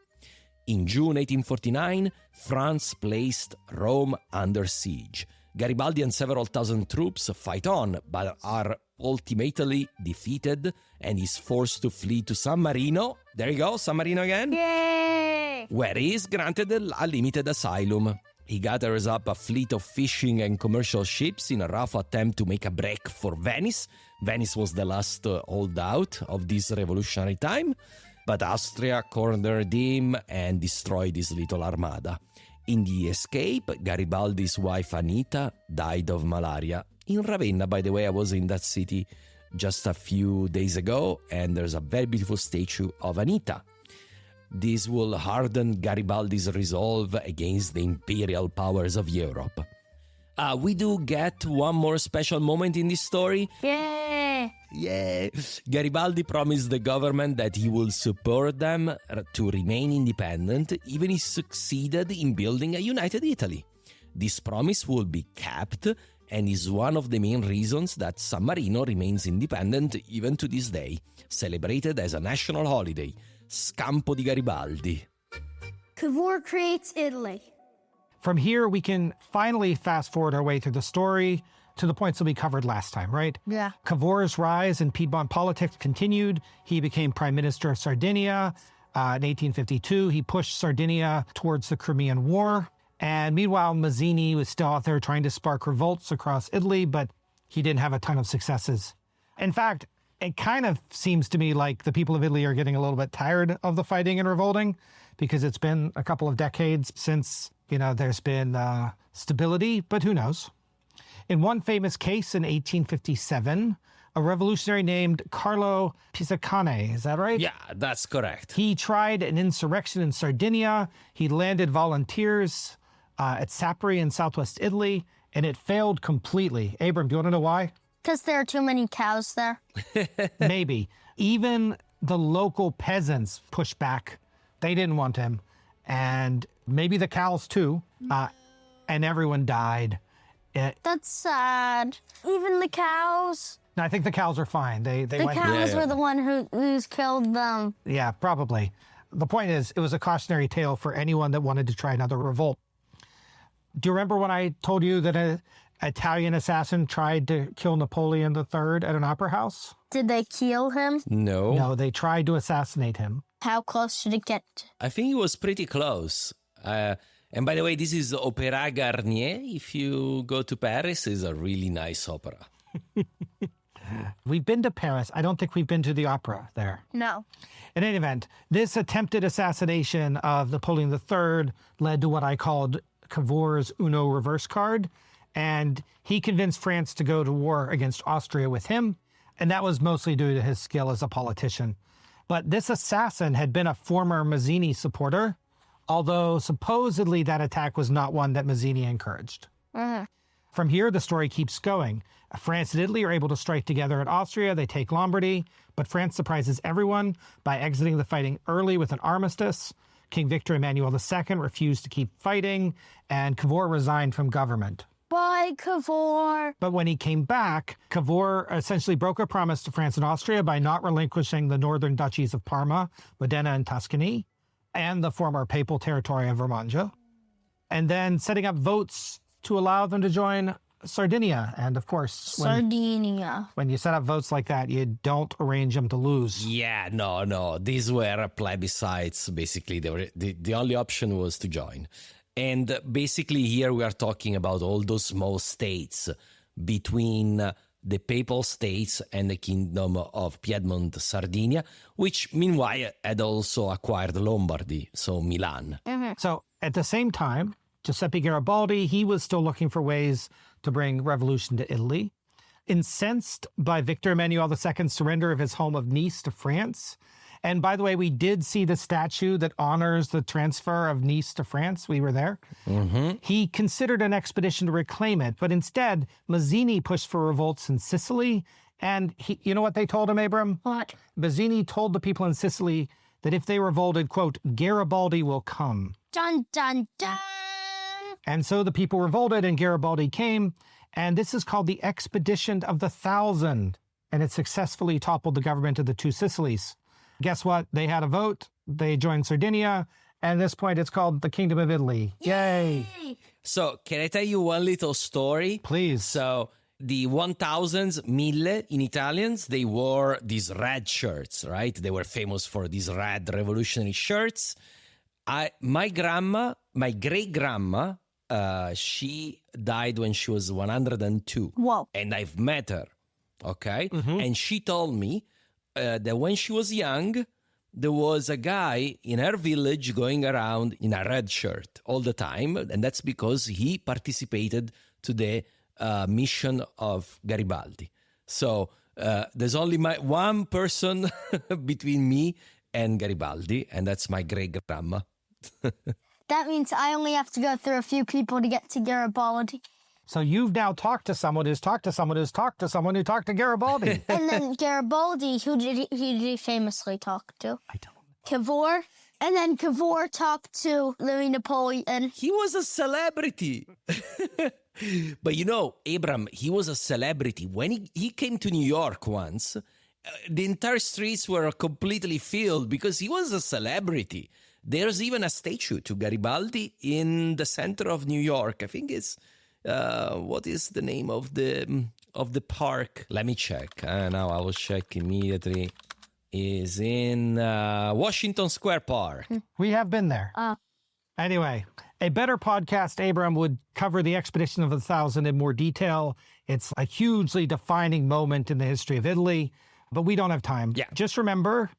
In June 1849, France placed Rome under siege. Garibaldi and several thousand troops fight on, but are ultimately defeated and is forced to flee to San Marino. There you go, San Marino again. Yay! Where he is granted a limited asylum. He gathers up a fleet of fishing and commercial ships in a rough attempt to make a break for Venice. Venice was the last holdout of this revolutionary time. But Austria cornered him and destroyed his little armada. In the escape, Garibaldi's wife Anita died of malaria. In Ravenna, by the way, I was in that city just a few days ago, and there's a very beautiful statue of Anita. This will harden Garibaldi's resolve against the imperial powers of Europe. We do get one more special moment in this story. Yay! Yeah. Garibaldi promised the government that he will support them to remain independent, even if he succeeded in building a united Italy. This promise will be kept and is one of the main reasons that San Marino remains independent even to this day, celebrated as a national holiday, Scampo di Garibaldi. Cavour creates Italy. From here, we can finally fast forward our way through the story to the points that we covered last time, right? Yeah. Cavour's rise in Piedmont politics continued. He became Prime Minister of Sardinia. In 1852, he pushed Sardinia towards the Crimean War. And meanwhile, Mazzini was still out there trying to spark revolts across Italy, but he didn't have a ton of successes. In fact, it kind of seems to me like the people of Italy are getting a little bit tired of the fighting and revolting, because it's been a couple of decades since, there's been stability, but who knows? In one famous case in 1857, a revolutionary named Carlo Pisacane, is that right? Yeah, that's correct. He tried an insurrection in Sardinia. He landed volunteers at Sapri in southwest Italy, and it failed completely. Abram, do you want to know why? Because there are too many cows there. Maybe. Even the local peasants pushed back. They didn't want him. And maybe the cows too. And everyone died. That's sad. Even the cows. No, I think the cows are fine. They The went. cows were the one who's killed them. Yeah, probably. The point is, it was a cautionary tale for anyone that wanted to try another revolt. Do you remember when I told you that an Italian assassin tried to kill Napoleon III at an opera house? Did they kill him? No. No, they tried to assassinate him. How close did it get? I think it was pretty close. And by the way, this is Opéra Garnier. If you go to Paris, it's a really nice opera. We've been to Paris. I don't think we've been to the opera there. No. In any event, this attempted assassination of Napoleon III led to what I called Cavour's Uno reverse card. And he convinced France to go to war against Austria with him. And that was mostly due to his skill as a politician. But this assassin had been a former Mazzini supporter, although supposedly that attack was not one that Mazzini encouraged. From here, the story keeps going. France and Italy are able to strike together at Austria. They take Lombardy, but France surprises everyone by exiting the fighting early with an armistice. King Victor Emmanuel II refused to keep fighting, and Cavour resigned from government. Bye, Cavour. But when he came back, Cavour essentially broke a promise to France and Austria by not relinquishing the northern duchies of Parma, Modena, and Tuscany, and the former papal territory of Romagna, and then setting up votes to allow them to join Sardinia. And of course, Sardinia. when you set up votes like that, you don't arrange them to lose. Yeah, no. These were plebiscites. Basically, the only option was to join. And basically here we are talking about all those small states between the papal states and the kingdom of Piedmont, Sardinia, which meanwhile had also acquired Lombardy, so Milan. So at the same time, Giuseppe Garibaldi, he was still looking for ways to bring revolution to Italy. Incensed by Victor Emmanuel II's surrender of his home of Nice to France. And by the way, we did see the statue that honors the transfer of Nice to France. We were there. He considered an expedition to reclaim it, but instead, Mazzini pushed for revolts in Sicily. And you know what they told him, Abram? What? Mazzini told the people in Sicily that if they revolted, quote, Garibaldi will come. Dun, dun, dun. And so the people revolted and Garibaldi came. And this is called the Expedition of the Thousand. And it successfully toppled the government of the two Sicilies. Guess what? They had a vote. They joined Sardinia. And at this point, it's called the Kingdom of Italy. Yay! So can I tell you one little story? Please. So the 1000s, mille in Italians, they wore these red shirts, right? They were famous for these red revolutionary shirts. My great-grandma, she died when she was 102. Whoa. And I've met her, okay? And she told me that when she was young, there was a guy in her village going around in a red shirt all the time. And that's because he participated to the mission of Garibaldi. So there's only one person between me and Garibaldi, and that's my great-grandma. That means I only have to go through a few people to get to Garibaldi. So you've now talked to someone who's talked to someone who's talked to someone who talked to Garibaldi. And then Garibaldi, who did he famously talk to? I don't. Cavour. And then Cavour talked to Louis Napoleon. He was a celebrity. But you know, Abram, he was a celebrity. When he came to New York once, the entire streets were completely filled because he was a celebrity. There's even a statue to Garibaldi in the center of New York. I think it's, what is the name of the park? Let me check. Now I will check immediately. Is in Washington Square Park. We have been there. Anyway, a better podcast, Abram, would cover the Expedition of the Thousand in more detail. It's a hugely defining moment in the history of Italy, but we don't have time. Yeah. Just remember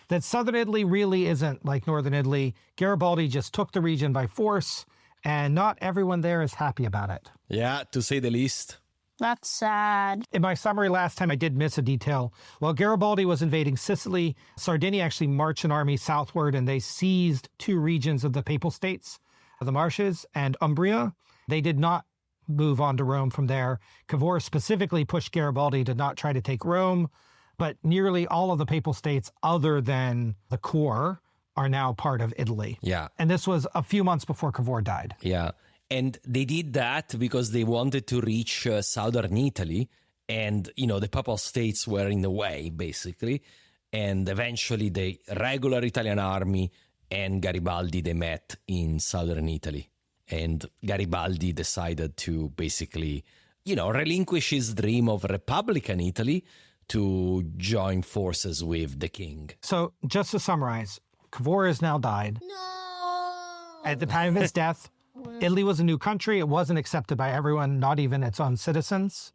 that southern Italy really isn't like northern Italy. Garibaldi just took the region by force, and not everyone there is happy about it. Yeah, to say the least. That's sad. In my summary last time, I did miss a detail. While Garibaldi was invading Sicily, Sardinia actually marched an army southward, and they seized 2 regions of the Papal States, the Marches and Umbria. They did not move on to Rome from there. Cavour specifically pushed Garibaldi to not try to take Rome, but nearly all of the Papal States, other than the core, are now part of Italy. Yeah. And this was a few months before Cavour died. Yeah. And they did that because they wanted to reach southern Italy. And, you know, the Papal States were in the way, basically. And eventually the regular Italian army and Garibaldi, they met in southern Italy. And Garibaldi decided to basically, you know, relinquish his dream of Republican Italy to join forces with the king. So just to summarize, Cavour has now died. No. At the time of his death, Italy was a new country. It wasn't accepted by everyone, not even its own citizens.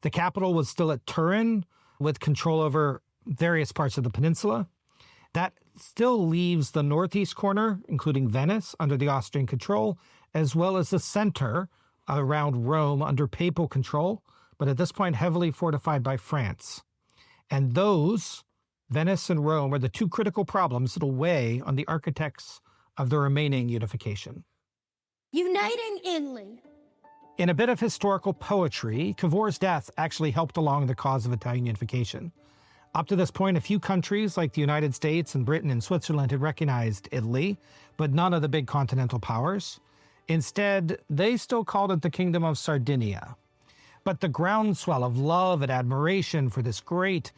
The capital was still at Turin, with control over various parts of the peninsula. That still leaves the northeast corner, including Venice, under the Austrian control, as well as the center around Rome under papal control, but at this point heavily fortified by France. And those, Venice and Rome, are the 2 critical problems that will weigh on the architects of the remaining unification. Uniting Italy. In a bit of historical poetry, Cavour's death actually helped along the cause of Italian unification. Up to this point, a few countries like the United States and Britain and Switzerland had recognized Italy, but none of the big continental powers. Instead, they still called it the Kingdom of Sardinia. But the groundswell of love and admiration for this great,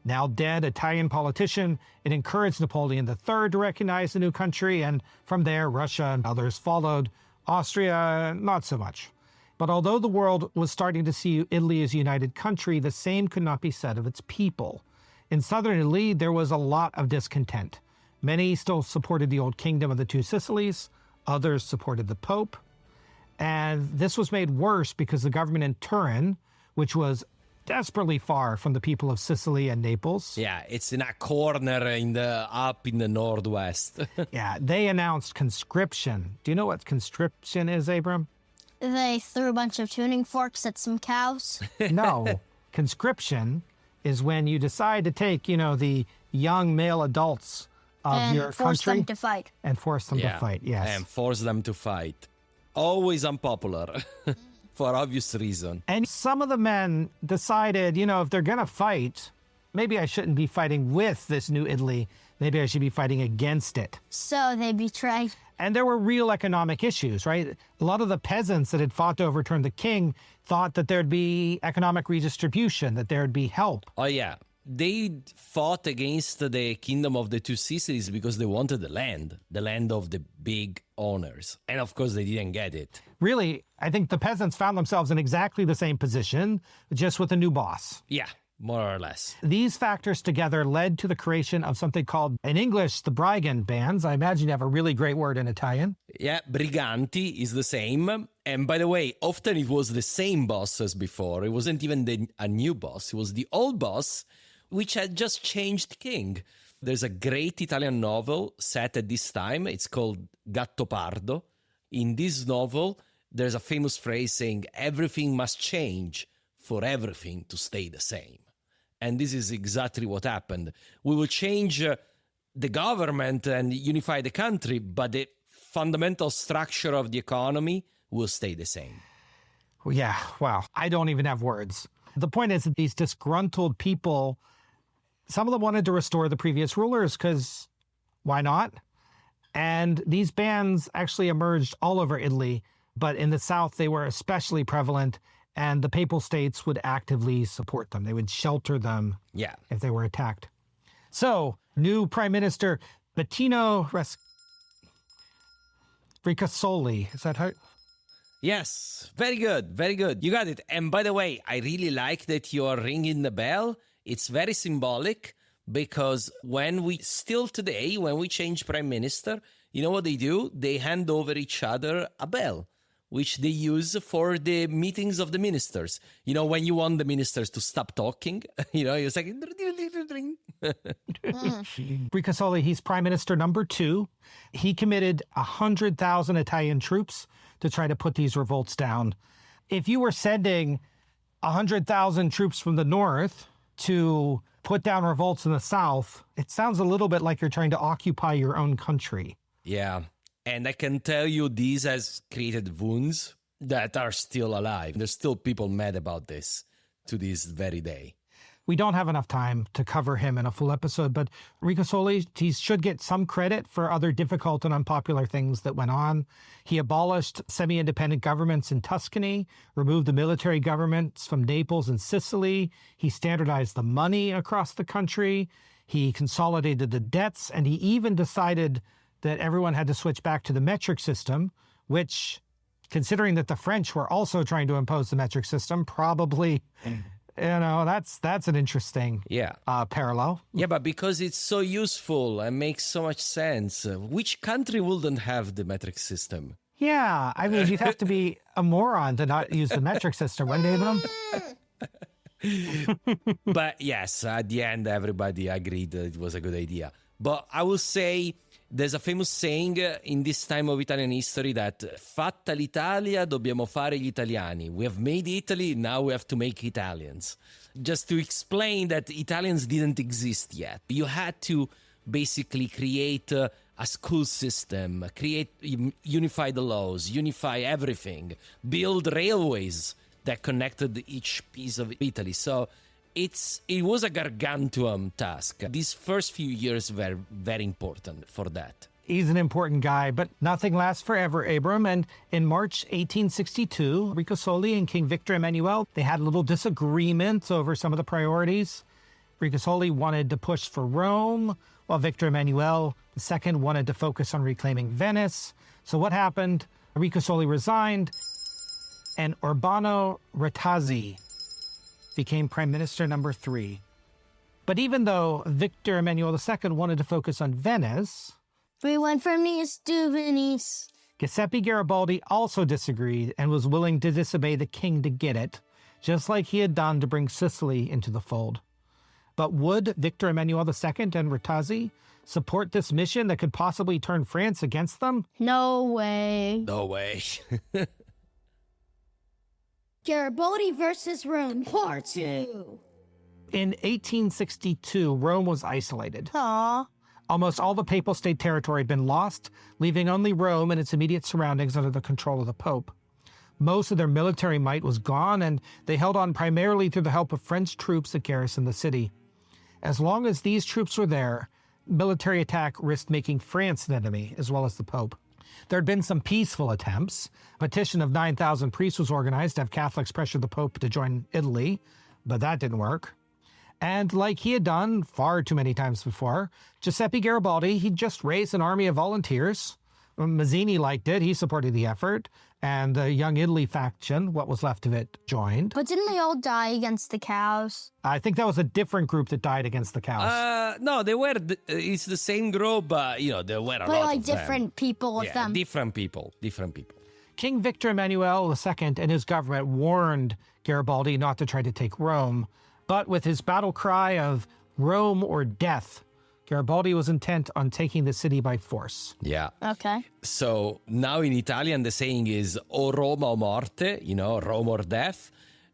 now dead Italian politician, it encouraged Napoleon III to recognize the new country, and from there, Russia and others followed. Austria, not so much. But although the world was starting to see Italy as a united country, the same could not be said of its people. In southern Italy, there was a lot of discontent. Many still supported the old kingdom of the 2 Sicilies. Others supported the Pope. And this was made worse because the government in Turin, which was desperately far from the people of Sicily and Naples. Yeah, it's in a corner up in the northwest. Yeah, they announced conscription. Do you know what conscription is, Abram? They threw a bunch of tuning forks at some cows. No. Conscription is when you decide to take, the young male adults of and your force country them to fight. and force them to fight. Yes. And force them to fight. Always unpopular. For obvious reason. And some of the men decided, if they're going to fight, maybe I shouldn't be fighting with this new Italy. Maybe I should be fighting against it. So they betrayed. And there were real economic issues, right? A lot of the peasants that had fought to overturn the king thought that there'd be economic redistribution, that there'd be help. Oh, yeah. They fought against the kingdom of the 2 Sicilies because they wanted the land of the big owners. And of course, they didn't get it. Really, I think the peasants found themselves in exactly the same position, just with a new boss. Yeah, more or less. These factors together led to the creation of something called, in English, the Brigand bands. I imagine you have a really great word in Italian. Yeah, briganti is the same. And by the way, often it was the same boss as before. It wasn't even a new boss. It was the old boss, which had just changed king. There's a great Italian novel set at this time. It's called Gattopardo. In this novel, there's a famous phrase saying, everything must change for everything to stay the same. And this is exactly what happened. We will change the government and unify the country, but the fundamental structure of the economy will stay the same. Yeah, wow. I don't even have words. The point is that these disgruntled people, some of them wanted to restore the previous rulers because why not? And these bands actually emerged all over Italy, but in the south, they were especially prevalent, and the Papal States would actively support them. They would shelter them if they were attacked. So, new Prime Minister Bettino Ricasoli. Is that how? Yes, very good, very good. You got it. And by the way, I really like that you're ringing the bell. It's very symbolic because when we change prime minister, you know what they do? They hand over each other a bell, which they use for the meetings of the ministers. You know, when you want the ministers to stop talking, it's like... Ricasoli, he's prime minister number 2. He committed 100,000 Italian troops to try to put these revolts down. If you were sending 100,000 troops from the north to put down revolts in the south, it sounds a little bit like you're trying to occupy your own country. Yeah. And I can tell you this has created wounds that are still alive. There's still people mad about this to this very day. We don't have enough time to cover him in a full episode, but Ricasoli, he should get some credit for other difficult and unpopular things that went on. He abolished semi-independent governments in Tuscany, removed the military governments from Naples and Sicily. He standardized the money across the country. He consolidated the debts, and he even decided that everyone had to switch back to the metric system, which, considering that the French were also trying to impose the metric system, probably... that's an interesting parallel. Yeah, but because it's so useful and makes so much sense, which country wouldn't have the metric system? Yeah, I mean, you'd have to be a moron to not use the metric system, wouldn't you, Abram? But yes, at the end, everybody agreed that it was a good idea. But I will say... There's a famous saying in this time of Italian history that fatta l'Italia, dobbiamo fare gli italiani. We have made Italy, now we have to make Italians. Just to explain that Italians didn't exist yet. You had to basically create a school system, unify the laws, unify everything, build railways that connected each piece of Italy. So it was a gargantuan task. These first few years were very important for that. He's an important guy, but nothing lasts forever, Abram. And in March 1862, Ricasoli and King Victor Emmanuel, they had a little disagreement over some of the priorities. Ricasoli wanted to push for Rome, while Victor Emmanuel II wanted to focus on reclaiming Venice. So what happened? Ricasoli resigned, and Urbano Retazzi became Prime Minister number 3. But even though Victor Emmanuel II wanted to focus on Venice, we went from Nice to Venice. Giuseppe Garibaldi also disagreed and was willing to disobey the king to get it, just like he had done to bring Sicily into the fold. But would Victor Emmanuel II and Retazzi support this mission that could possibly turn France against them? No way. No way. Garibaldi versus Rome, Part 2. In 1862, Rome was isolated. Aww. Almost all the Papal State territory had been lost, leaving only Rome and its immediate surroundings under the control of the Pope. Most of their military might was gone, and they held on primarily through the help of French troops that garrisoned the city. As long as these troops were there, military attack risked making France an enemy, as well as the Pope. There had been some peaceful attempts. A petition of 9,000 priests was organized to have Catholics pressure the Pope to join Italy, but that didn't work. And like he had done far too many times before, Giuseppe Garibaldi, he just raised an army of volunteers. Mazzini liked it. He supported the effort. And the Young Italy faction, what was left of it, joined. But didn't they all die against the cows? I think that was a different group that died against the cows. No, they were. It's the same group, but there were a lot like of them. different people of them. Different people. King Victor Emmanuel II and his government warned Garibaldi not to try to take Rome, but with his battle cry of Rome or death, Garibaldi was intent on taking the city by force. Yeah. Okay. So now in Italian, the saying is o Roma o morte, Rome or death.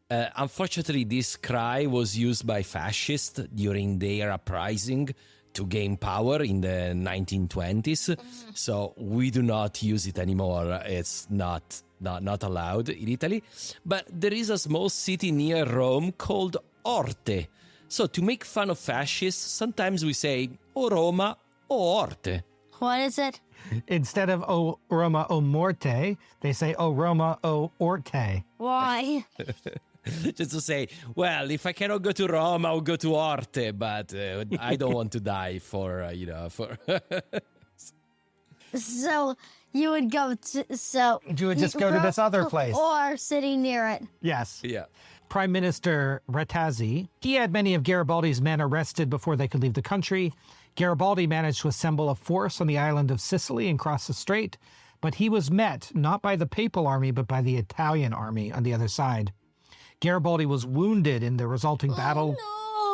Unfortunately, this cry was used by fascists during their uprising to gain power in the 1920s. So we do not use it anymore. It's not not allowed in Italy. But there is a small city near Rome called Orte. So to make fun of fascists, sometimes we say o Roma o Orte. What is it? Instead of O Roma o Morte, they say O Roma o Orte. Why? Just to say, well, if I cannot go to Rome, I'll go to Orte, but I don't want to die for. So you would go to, so You would just go to this other place. or sitting near it. Yes. Yeah. Prime Minister Retazzi, he had many of Garibaldi's men arrested before they could leave the country. Garibaldi managed to assemble a force on the island of Sicily and cross the strait, but he was met not by the Papal army, but by the Italian army on the other side. Garibaldi was wounded in the resulting battle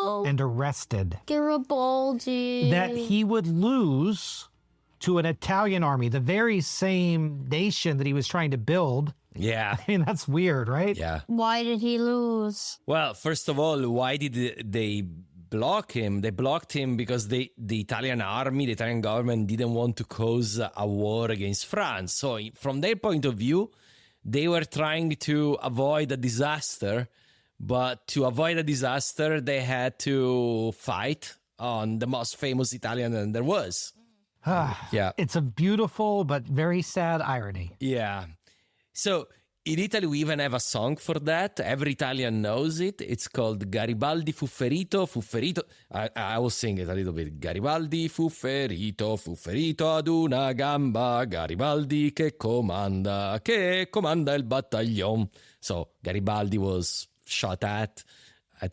No. and arrested. Garibaldi. That he would lose to an Italian army, the very same nation that he was trying to build. Yeah. I mean, that's weird, right? Yeah. Why did he lose? Well, first of all, why did they block him? They blocked him because the Italian army, the Italian government didn't want to cause a war against France. So from their point of view, they were trying to avoid a disaster. But to avoid a disaster, they had to fight on the most famous Italian that there was. Yeah. It's a beautiful but very sad irony. Yeah. So in Italy, we even have a song for that. Every Italian knows it. It's called Garibaldi fu ferito, fu ferito. I will sing it a little bit. Garibaldi fu ferito ad una gamba. Garibaldi che comanda il battaglione. So Garibaldi was shot at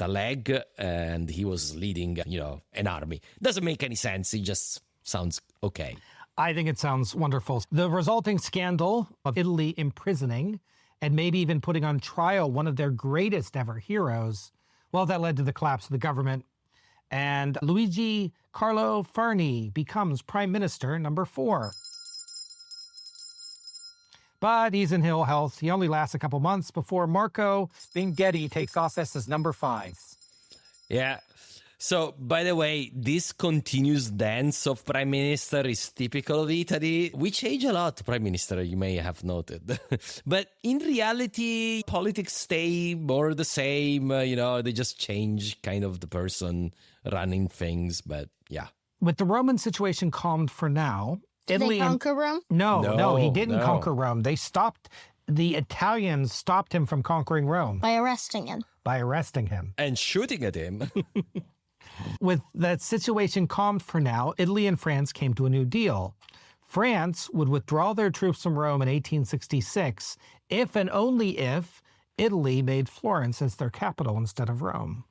a leg, and he was leading, an army. Doesn't make any sense. It just sounds okay. I think it sounds wonderful. The resulting scandal of Italy imprisoning and maybe even putting on trial one of their greatest ever heroes, well, that led to the collapse of the government. And Luigi Carlo Farni becomes prime minister number 4. But he's in ill health. He only lasts a couple months before Marco Cappelli takes office as number 5. Yeah. So, by the way, this continuous dance of prime minister is typical of Italy. We change a lot, prime minister, you may have noted. But in reality, politics stay more the same. They just change kind of the person running things. But yeah. With the Roman situation calmed for now, Did Italy they conquer Rome? No, he didn't No. conquer Rome. The Italians stopped him from conquering Rome By arresting him. by arresting him. And shooting at him. With that situation calmed for now, Italy and France came to a new deal. France would withdraw their troops from Rome in 1866 if and only if Italy made Florence as their capital instead of Rome.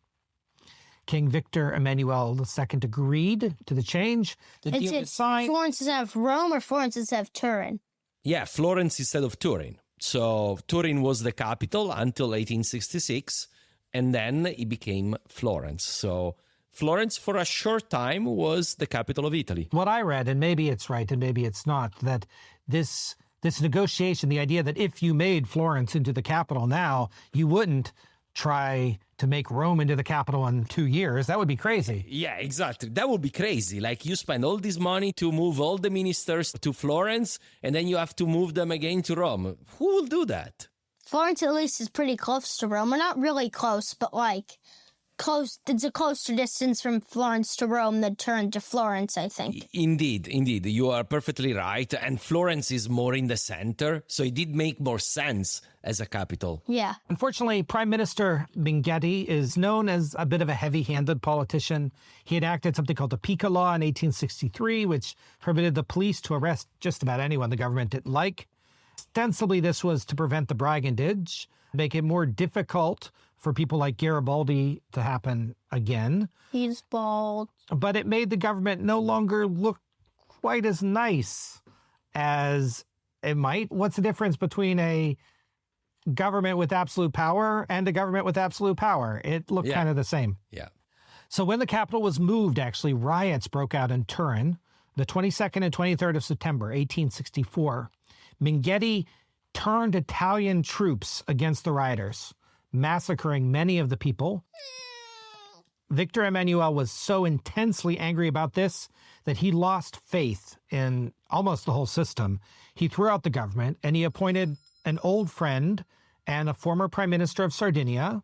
King Victor Emmanuel II agreed to the change. The deal was signed. Florence instead of Rome or Florence instead of Turin? Yeah, Florence instead of Turin. So Turin was the capital until 1866, and then it became Florence. So Florence, for a short time, was the capital of Italy. What I read, and maybe it's right and maybe it's not, that this negotiation, the idea that if you made Florence into the capital now, you wouldn't try to make Rome into the capital in 2 years. That would be crazy. Yeah, exactly. That would be crazy. Like, you spend all this money to move all the ministers to Florence, and then you have to move them again to Rome. Who will do that? Florence at least is pretty close to Rome. Well, not really close, but like close. It's a closer distance from Florence to Rome than Turin to Florence, I think. Indeed. You are perfectly right. And Florence is more in the center, so it did make more sense as a capital. Yeah. Unfortunately, Prime Minister Minghetti is known as a bit of a heavy-handed politician. He enacted something called the Pica Law in 1863, which permitted the police to arrest just about anyone the government didn't like. Ostensibly, this was to prevent the brigandage, make it more difficult for people like Garibaldi to happen again. He's bald. But it made the government no longer look quite as nice as it might. What's the difference between a government with absolute power and a government with absolute power? It looked kind of the same. Yeah. So when the capital was moved, actually, riots broke out in Turin, the 22nd and 23rd of September, 1864. Minghetti turned Italian troops against the rioters, massacring many of the people. Victor Emmanuel was so intensely angry about this that he lost faith in almost the whole system. He threw out the government and he appointed an old friend and a former prime minister of Sardinia,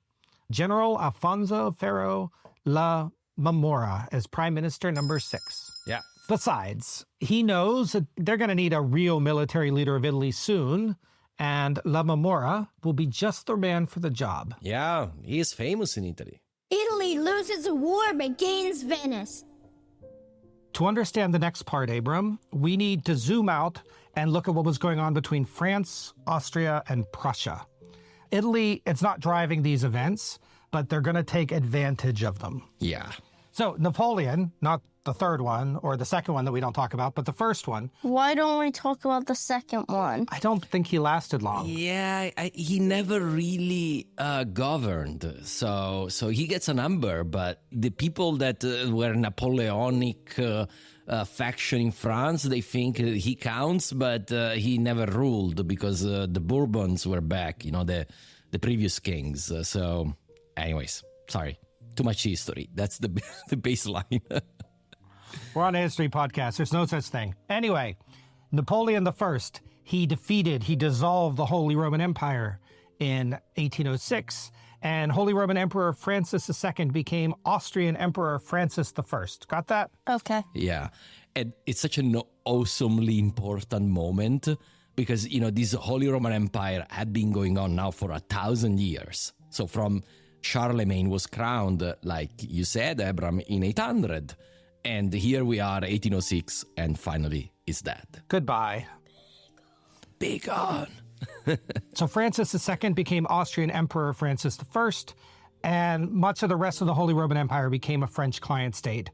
General Alfonso Ferro La Marmora, as prime minister number 6. Yeah. Besides, he knows that they're going to need a real military leader of Italy soon, and La Marmora will be just the man for the job. Yeah, he is famous in Italy. Italy loses a war but gains Venice. To understand the next part, Abram, we need to zoom out and look at what was going on between France, Austria, and Prussia. Italy, it's not driving these events, but they're going to take advantage of them. Yeah. So Napoleon, not the third one or the second one that we don't talk about, but the first one, Why don't we talk about the second one? I don't think he lasted long. Yeah, he never really governed. So he gets a number, but the people that were Napoleonic faction in France, they think he counts, but he never ruled because the Bourbons were back, the previous kings. So anyways, sorry, too much history. That's the baseline. We're on a history podcast. There's no such thing. Anyway, Napoleon I, he dissolved the Holy Roman Empire in 1806, and Holy Roman Emperor Francis II became Austrian Emperor Francis I. Got that? Okay. Yeah, and it's such an awesomely important moment because, this Holy Roman Empire had been going on now for 1,000 years. So from Charlemagne was crowned, like you said, Abram, in 800. And here we are, 1806, and finally it's dead. Goodbye. Big on. So Francis II became Austrian Emperor Francis I, and much of the rest of the Holy Roman Empire became a French client state.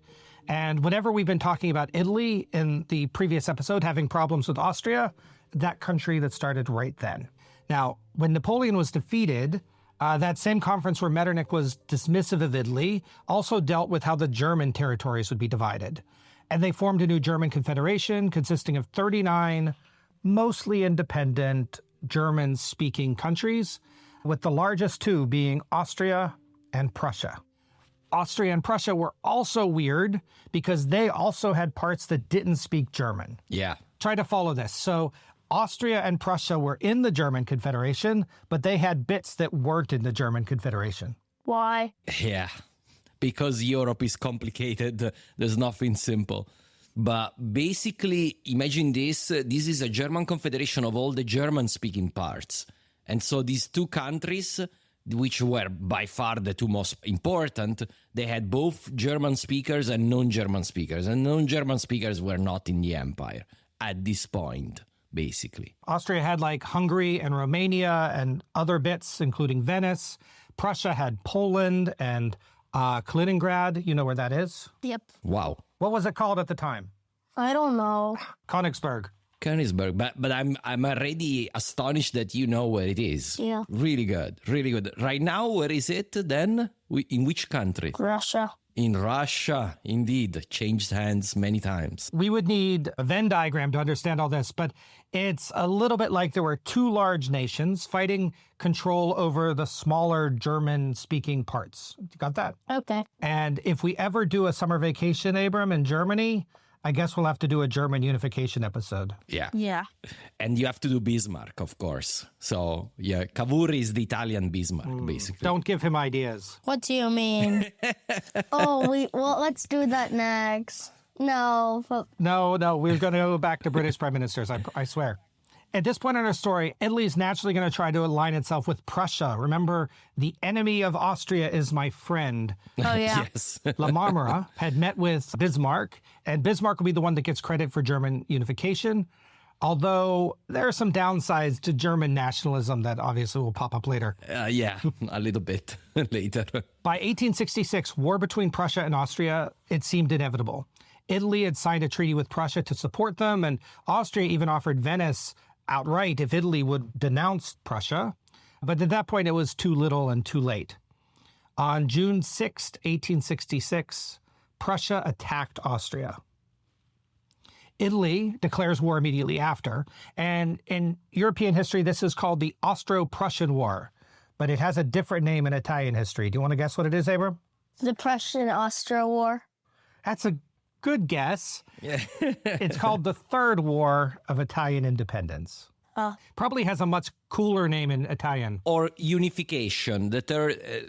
And whenever we've been talking about Italy in the previous episode having problems with Austria, that country that started right then. Now, when Napoleon was defeated, that same conference where Metternich was dismissive of Italy also dealt with how the German territories would be divided. And they formed a new German confederation consisting of 39 mostly independent German-speaking countries, with the largest two being Austria and Prussia. Austria and Prussia were also weird because they also had parts that didn't speak German. Yeah. Try to follow this. So Austria and Prussia were in the German Confederation, but they had bits that weren't in the German Confederation. Why? Yeah, because Europe is complicated. There's nothing simple. But basically, imagine this. This is a German confederation of all the German-speaking parts. And so these two countries, which were by far the two most important, they had both German speakers and non-German speakers. And non-German speakers were not in the empire at this point, basically. Austria had like Hungary and Romania and other bits, including Venice. Prussia had Poland and Kaliningrad. You know where that is? Yep. Wow. What was it called at the time? I don't know. Königsberg. Königsberg, but I'm already astonished that you know where it is. Yeah. Really good, really good. Right now, where is it then? In which country? Russia. In Russia, indeed. Changed hands many times. We would need a Venn diagram to understand all this, but it's a little bit like there were two large nations fighting control over the smaller German-speaking parts. You got that? Okay. And if we ever do a summer vacation, Abram, in Germany, I guess we'll have to do a German unification episode. Yeah. Yeah. And you have to do Bismarck, of course. So, yeah, Cavour is the Italian Bismarck, basically. Don't give him ideas. What do you mean? Well, let's do that next. No. No, we're going to go back to British prime ministers, I swear. At this point in our story, Italy is naturally going to try to align itself with Prussia. Remember, the enemy of Austria is my friend. Oh, yeah. Yes. La Marmora had met with Bismarck, and Bismarck will be the one that gets credit for German unification, although there are some downsides to German nationalism that obviously will pop up later. Yeah, a little bit later. By 1866, war between Prussia and Austria, it seemed inevitable. Italy had signed a treaty with Prussia to support them, and Austria even offered Venice outright if Italy would denounce Prussia. But at that point, it was too little and too late. On June 6, 1866, Prussia attacked Austria. Italy declares war immediately after, and in European history, this is called the Austro-Prussian War, but it has a different name in Italian history. Do you want to guess what it is, Abram? The Prussian-Austria War. That's a good guess. Yeah. It's called the Third War of Italian Independence. Probably has a much cooler name in Italian. Or Unification,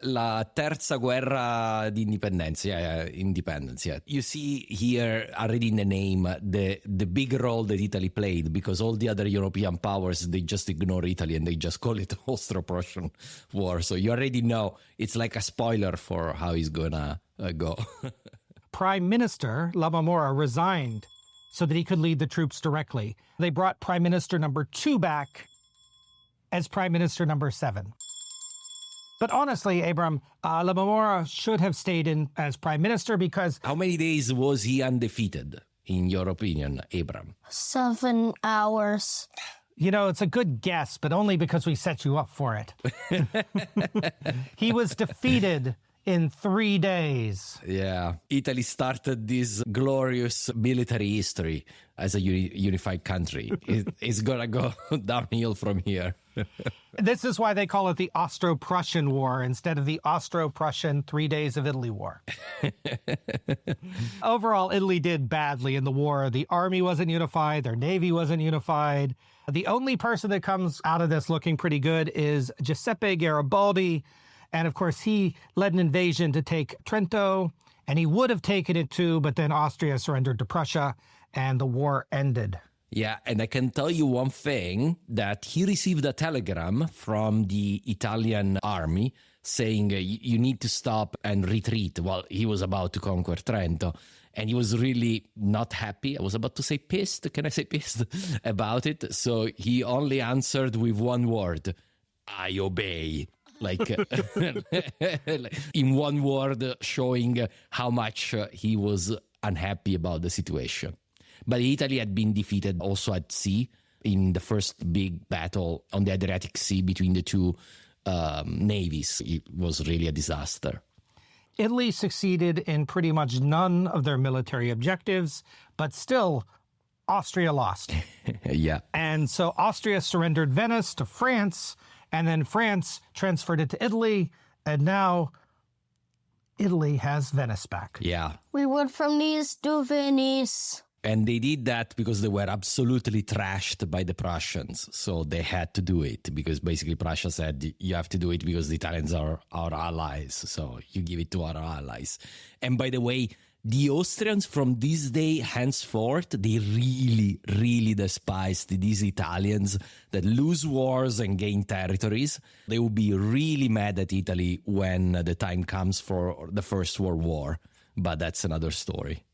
la terza guerra di indipendenza. Yeah, independence. Yeah, you see here already in the name the big role that Italy played, because all the other European powers, they just ignore Italy and they just call it Austro-Prussian War. So you already know it's like a spoiler for how it's gonna go. Prime Minister Lamamora resigned so that he could lead the troops directly. They brought Prime Minister number 2 back as Prime Minister number 7. But honestly, Abram, Lamamora should have stayed in as Prime Minister because... How many days was he undefeated, in your opinion, Abram? 7 hours. You know, it's a good guess, but only because we set you up for it. He was defeated in 3 days. Yeah. Italy started this glorious military history as a unified country. It's gonna go downhill from here. This is why they call it the Austro-Prussian War instead of the Austro-Prussian 3 Days of Italy War. Overall, Italy did badly in the war. The army wasn't unified. Their navy wasn't unified. The only person that comes out of this looking pretty good is Giuseppe Garibaldi. And of course, he led an invasion to take Trento, and he would have taken it too, but then Austria surrendered to Prussia, and the war ended. Yeah, and I can tell you one thing, that he received a telegram from the Italian army saying you need to stop and retreat. Well, he was about to conquer Trento, and he was really not happy. I was about to say pissed. Can I say pissed about it? So he only answered with one word: I obey. Like in one word, showing how much he was unhappy about the situation. But Italy had been defeated also at sea in the first big battle on the Adriatic Sea between the two navies. It was really a disaster. Italy succeeded in pretty much none of their military objectives, but still, Austria lost. Yeah. And so Austria surrendered Venice to France, and then France transferred it to Italy, and now Italy has Venice back. Yeah. We went from Nice to Venice. And they did that because they were absolutely trashed by the Prussians. So they had to do it because basically Prussia said, you have to do it because the Italians are our allies. So you give it to our allies. And by the way, the Austrians from this day henceforth, they really, really despised these Italians that lose wars and gain territories. They will be really mad at Italy when the time comes for the First World War. But that's another story.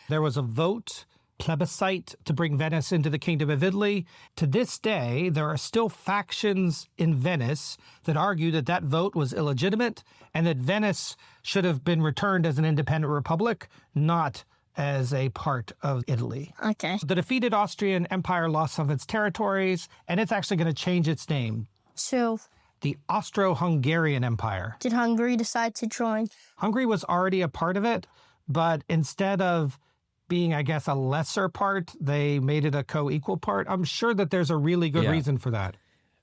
There was a vote, plebiscite, to bring Venice into the Kingdom of Italy. To this day, there are still factions in Venice that argue that that vote was illegitimate and that Venice should have been returned as an independent republic, not as a part of Italy. Okay. The defeated Austrian Empire lost some of its territories, and it's actually going to change its name. So, The Austro-Hungarian Empire. did Hungary decide to join? Hungary was already a part of it, but instead of being, I guess, a lesser part, they made it a co-equal part. I'm sure that there's a really good reason for that.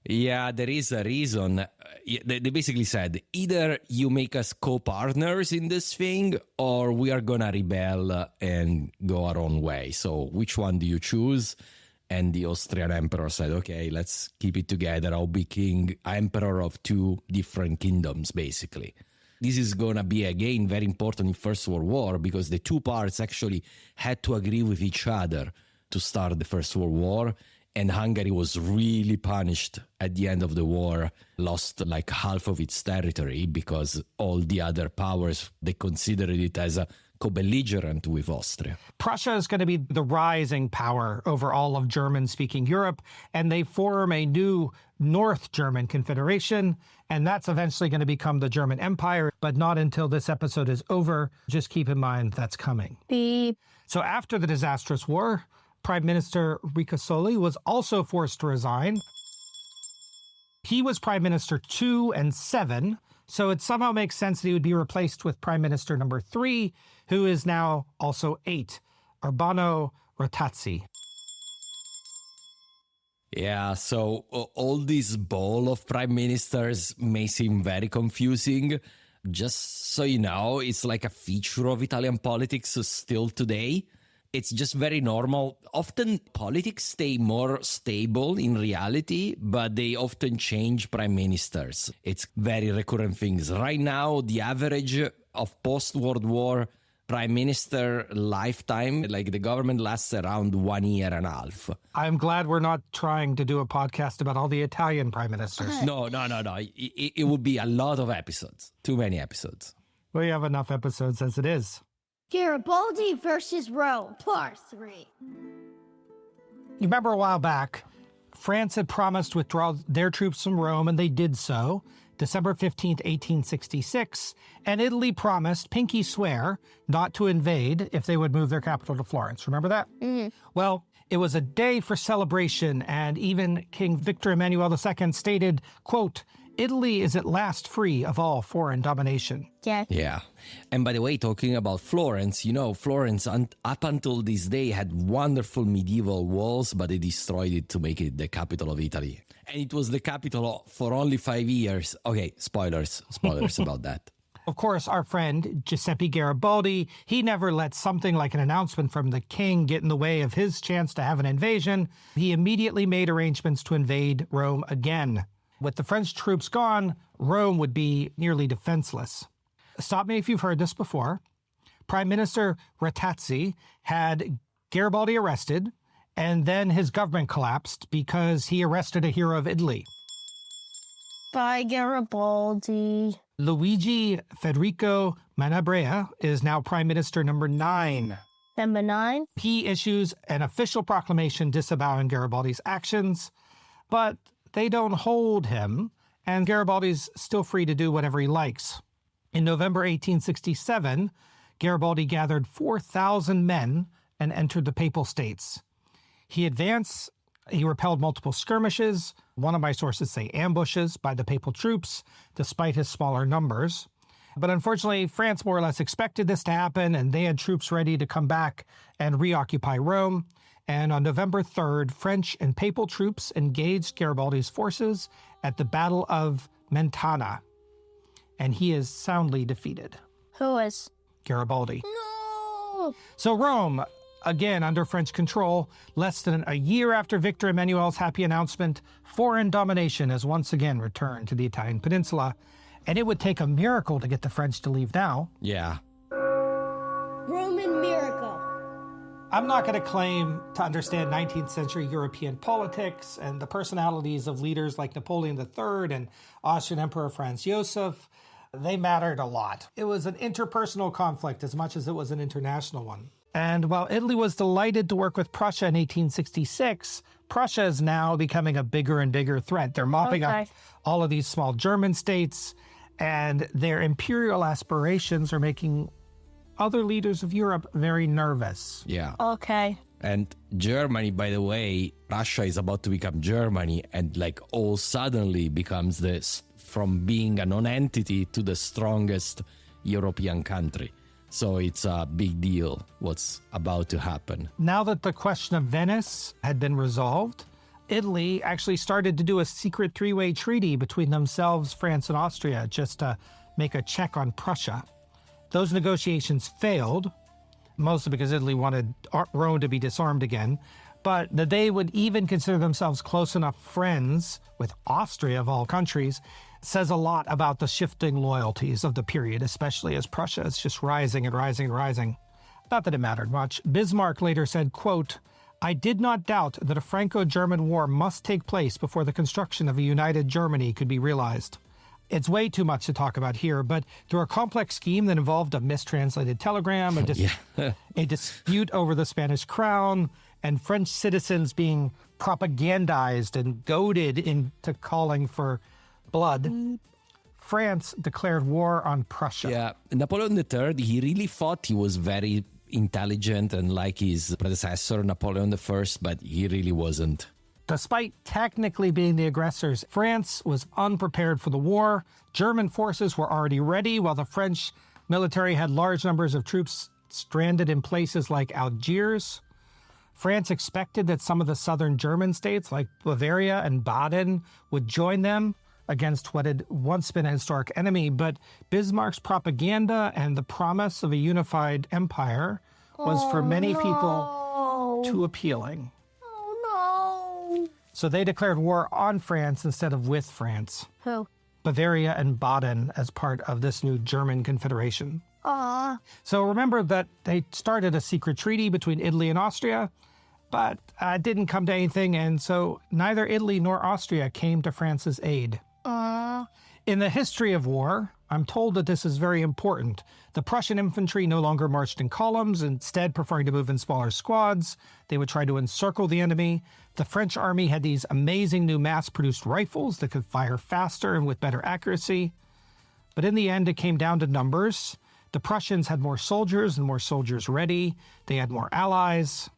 Yeah, there is a reason. They basically said, either you make us co-partners in this thing, or we are going to rebel and go our own way. So which one do you choose? And the Austrian emperor said, okay, let's keep it together. I'll be emperor of two different kingdoms, basically. This is going to be, again, very important in First World War because the two parts actually had to agree with each other to start the First World War. And Hungary was really punished at the end of the war, lost like half of its territory because all the other powers, they considered it as a co-belligerent with Austria. Prussia is going to be the rising power over all of German-speaking Europe, and they form a new North German Confederation, and that's eventually going to become the German Empire, but not until this episode is over. Just keep in mind that's coming. Beep. So after the disastrous war, Prime Minister Ricasoli was also forced to resign. He was Prime Minister 2 and 7, so it somehow makes sense that he would be replaced with Prime Minister number 3, who is now also 8, Urbano Ratazzi. Yeah, so all this ball of prime ministers may seem very confusing. Just so you know, it's like a feature of Italian politics still today. It's just very normal. Often politics stay more stable in reality, but they often change prime ministers. It's very recurrent things. Right now, the average of post-World War prime minister lifetime, like the government lasts around 1 year and a half. I'm glad we're not trying to do a podcast about all the Italian prime ministers. No. It would be a lot of episodes. Too many episodes. We have enough episodes as it is. Garibaldi versus Rome, Part 3. You remember a while back, France had promised to withdraw their troops from Rome, and they did so, December 15th, 1866, and Italy promised, pinky swear, not to invade if they would move their capital to Florence. Remember that? Mm-hmm. Well, it was a day for celebration, and even King Victor Emmanuel II stated, quote, Italy is at last free of all foreign domination. Yeah. And by the way, talking about Florence, Florence up until this day had wonderful medieval walls, but they destroyed it to make it the capital of Italy. And it was the capital for only 5 years. Okay, spoilers about that. Of course, our friend Giuseppe Garibaldi, he never let something like an announcement from the king get in the way of his chance to have an invasion. He immediately made arrangements to invade Rome again. With the French troops gone, Rome would be nearly defenseless. Stop me if you've heard this before. Prime Minister Rattazzi had Garibaldi arrested, and then his government collapsed because he arrested a hero of Italy. Bye, Garibaldi. Luigi Federico Manabrea is now Prime Minister number 9. Number 9? He issues an official proclamation disavowing Garibaldi's actions, but they don't hold him, and Garibaldi's still free to do whatever he likes. In November 1867, Garibaldi gathered 4,000 men and entered the Papal States. He advanced, he repelled multiple skirmishes, one of my sources say ambushes, by the Papal troops, despite his smaller numbers. But unfortunately, France more or less expected this to happen, and they had troops ready to come back and reoccupy Rome. And on November 3rd, French and Papal troops engaged Garibaldi's forces at the Battle of Mentana. And he is soundly defeated. Who is? Garibaldi. No! So Rome, again under French control, less than a year after Victor Emmanuel's happy announcement, foreign domination has once again returned to the Italian peninsula. And it would take a miracle to get the French to leave now. Yeah. Roman miracle. I'm not going to claim to understand 19th century European politics and the personalities of leaders like Napoleon III and Austrian Emperor Franz Joseph. They mattered a lot. It was an interpersonal conflict as much as it was an international one. And while Italy was delighted to work with Prussia in 1866, Prussia is now becoming a bigger and bigger threat. They're mopping up all of these small German states, and their imperial aspirations are making other leaders of Europe very nervous. Yeah. Okay. And Germany, by the way, Russia is about to become Germany, and all suddenly becomes from being a non-entity to the strongest European country. So it's a big deal what's about to happen. Now that the question of Venice had been resolved, Italy actually started to do a secret three-way treaty between themselves, France, and Austria just to make a check on Prussia. Those negotiations failed, mostly because Italy wanted Rome to be disarmed again, but that they would even consider themselves close enough friends with Austria, of all countries, says a lot about the shifting loyalties of the period, especially as Prussia is just rising and rising and rising. Not that it mattered much. Bismarck later said, quote, I did not doubt that a Franco-German war must take place before the construction of a united Germany could be realized. It's way too much to talk about here, but through a complex scheme that involved a mistranslated telegram, a dispute over the Spanish crown, and French citizens being propagandized and goaded into calling for blood, France declared war on Prussia. Yeah, Napoleon III, he really thought he was very intelligent and like his predecessor, Napoleon I, but he really wasn't. Despite technically being the aggressors, France was unprepared for the war. German forces were already ready, while the French military had large numbers of troops stranded in places like Algiers. France expected that some of the southern German states, like Bavaria and Baden, would join them against what had once been a historic enemy, but Bismarck's propaganda and the promise of a unified empire was for many people too appealing. Oh, no. So they declared war on France instead of with France. Who? Bavaria and Baden as part of this new German confederation. Aw. So remember that they started a secret treaty between Italy and Austria, but it didn't come to anything, and so neither Italy nor Austria came to France's aid. In the history of war, I'm told that this is very important. The Prussian infantry no longer marched in columns, instead preferring to move in smaller squads. They would try to encircle the enemy. The French army had these amazing new mass-produced rifles that could fire faster and with better accuracy. But in the end, it came down to numbers. The Prussians had more soldiers and more soldiers ready. They had more allies.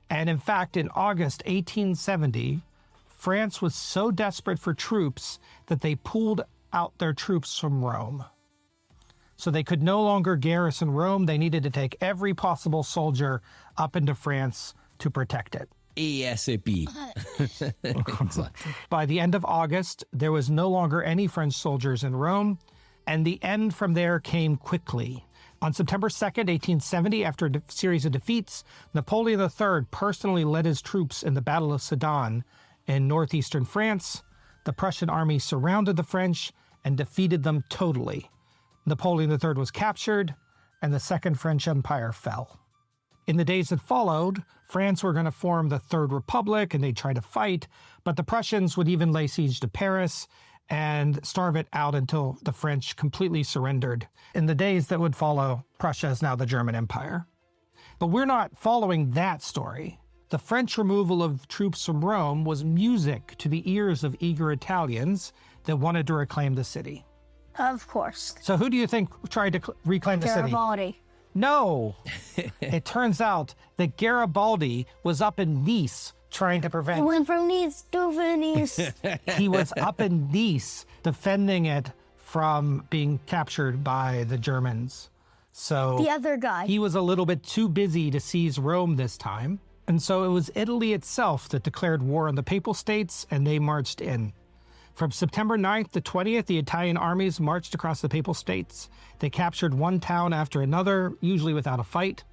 And in fact, in August 1870, France was so desperate for troops that they pulled out their troops from Rome. So they could no longer garrison Rome. They needed to take every possible soldier up into France to protect it. ASAP. Exactly. By the end of August, there was no longer any French soldiers in Rome, and the end from there came quickly. On September 2nd, 1870, after a series of defeats, Napoleon III personally led his troops in the Battle of Sedan in northeastern France. The Prussian army surrounded the French and defeated them totally. Napoleon III was captured, and the Second French Empire fell. In the days that followed, France were going to form the Third Republic, and they'd try to fight, but the Prussians would even lay siege to Paris and starve it out until the French completely surrendered. In the days that would follow, Prussia is now the German Empire. But we're not following that story. The French removal of troops from Rome was music to the ears of eager Italians that wanted to reclaim the city. Of course. So who do you think tried to reclaim the city? Garibaldi. No. It turns out that Garibaldi was up in Nice trying to prevent... Went from Nice to Venice. He was up in Nice defending it from being captured by the Germans. So The other guy. he was a little bit too busy to seize Rome this time. And so it was Italy itself that declared war on the Papal States, and they marched in. From September 9th to 20th, the Italian armies marched across the Papal States. They captured one town after another, usually without a fight.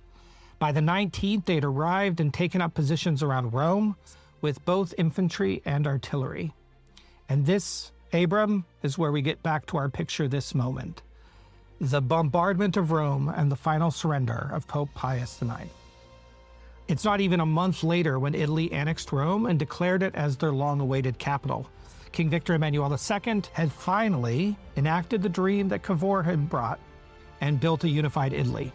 By the 19th, they'd arrived and taken up positions around Rome with both infantry and artillery. And this, Abram, is where we get back to our picture this moment. The bombardment of Rome and the final surrender of Pope Pius IX. It's not even a month later when Italy annexed Rome and declared it as their long-awaited capital. King Victor Emmanuel II had finally enacted the dream that Cavour had brought and built a unified Italy.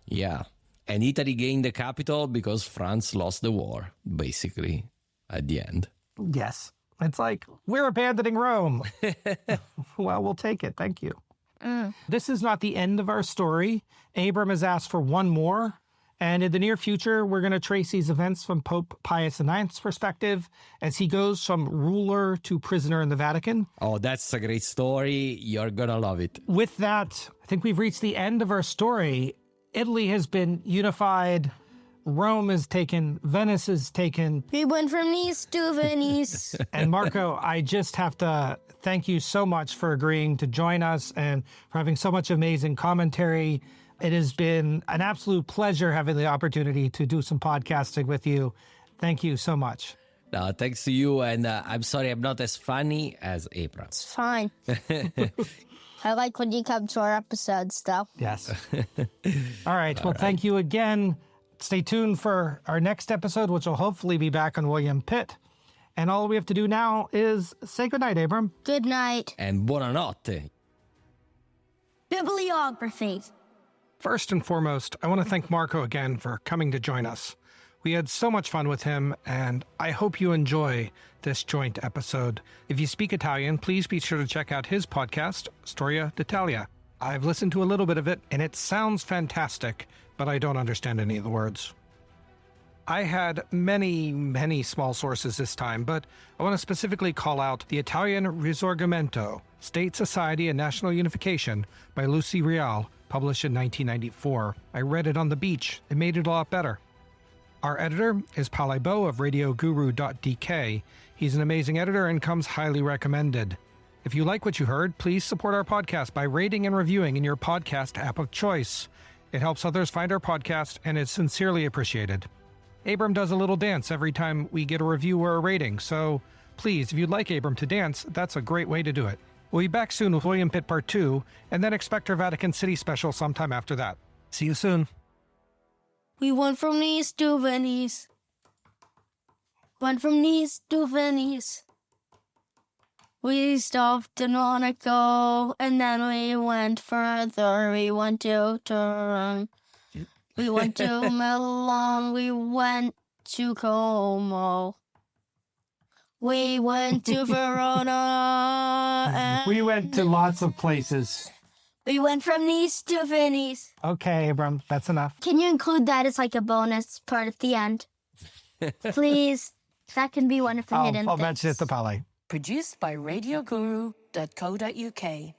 Yeah. And Italy gained the capital because France lost the war, basically, at the end. Yes. It's like, we're abandoning Rome. Well, we'll take it. Thank you. This is not the end of our story. Abram has asked for one more. And in the near future, we're going to trace these events from Pope Pius IX's perspective as he goes from ruler to prisoner in the Vatican. Oh, that's a great story. You're going to love it. With that, I think we've reached the end of our story. Italy has been unified. Rome is taken. Venice is taken. We went from Nice to Venice. And Marco, I just have to thank you so much for agreeing to join us and for having so much amazing commentary. It has been an absolute pleasure having the opportunity to do some podcasting with you. Thank you so much. No, thanks to you. And I'm sorry I'm not as funny as Abram. It's fine. I like when you come to our episodes, though. Yes. All right. Well, thank you again. Stay tuned for our next episode, which will hopefully be back on William Pitt. And all we have to do now is say goodnight, Abram. Good night. And buonanotte. Bibliography. First and foremost, I want to thank Marco again for coming to join us. We had so much fun with him, and I hope you enjoy this joint episode. If you speak Italian, please be sure to check out his podcast, Storia d'Italia. I've listened to a little bit of it, and it sounds fantastic, but I don't understand any of the words. I had many small sources this time, but I want to specifically call out the Italian Risorgimento, State, Society, and National Unification by Lucy Real, published in 1994. I read it on the beach. It made it a lot better. Our editor is Palaibo of RadioGuru.dk. He's an amazing editor and comes highly recommended. If you like what you heard, please support our podcast by rating and reviewing in your podcast app of choice. It helps others find our podcast and is sincerely appreciated. Abram does a little dance every time we get a review or a rating, so please, if you'd like Abram to dance, that's a great way to do it. We'll be back soon with William Pitt Part 2, and then expect our Vatican City special sometime after that. See you soon. We went from Nice to Venice. Went from Nice to Venice. We stopped in Monaco, and then we went further. We went to Turin. We went to Milan. We went to Como. We went to Verona. And We went to lots of places. we went from Nice to Venice. Okay, Abram, that's enough. Can you include that as like a bonus part at the end? Please. That can be one of the hidden I'll things. mention it to Pale. Produced by RadioGuru.co.uk.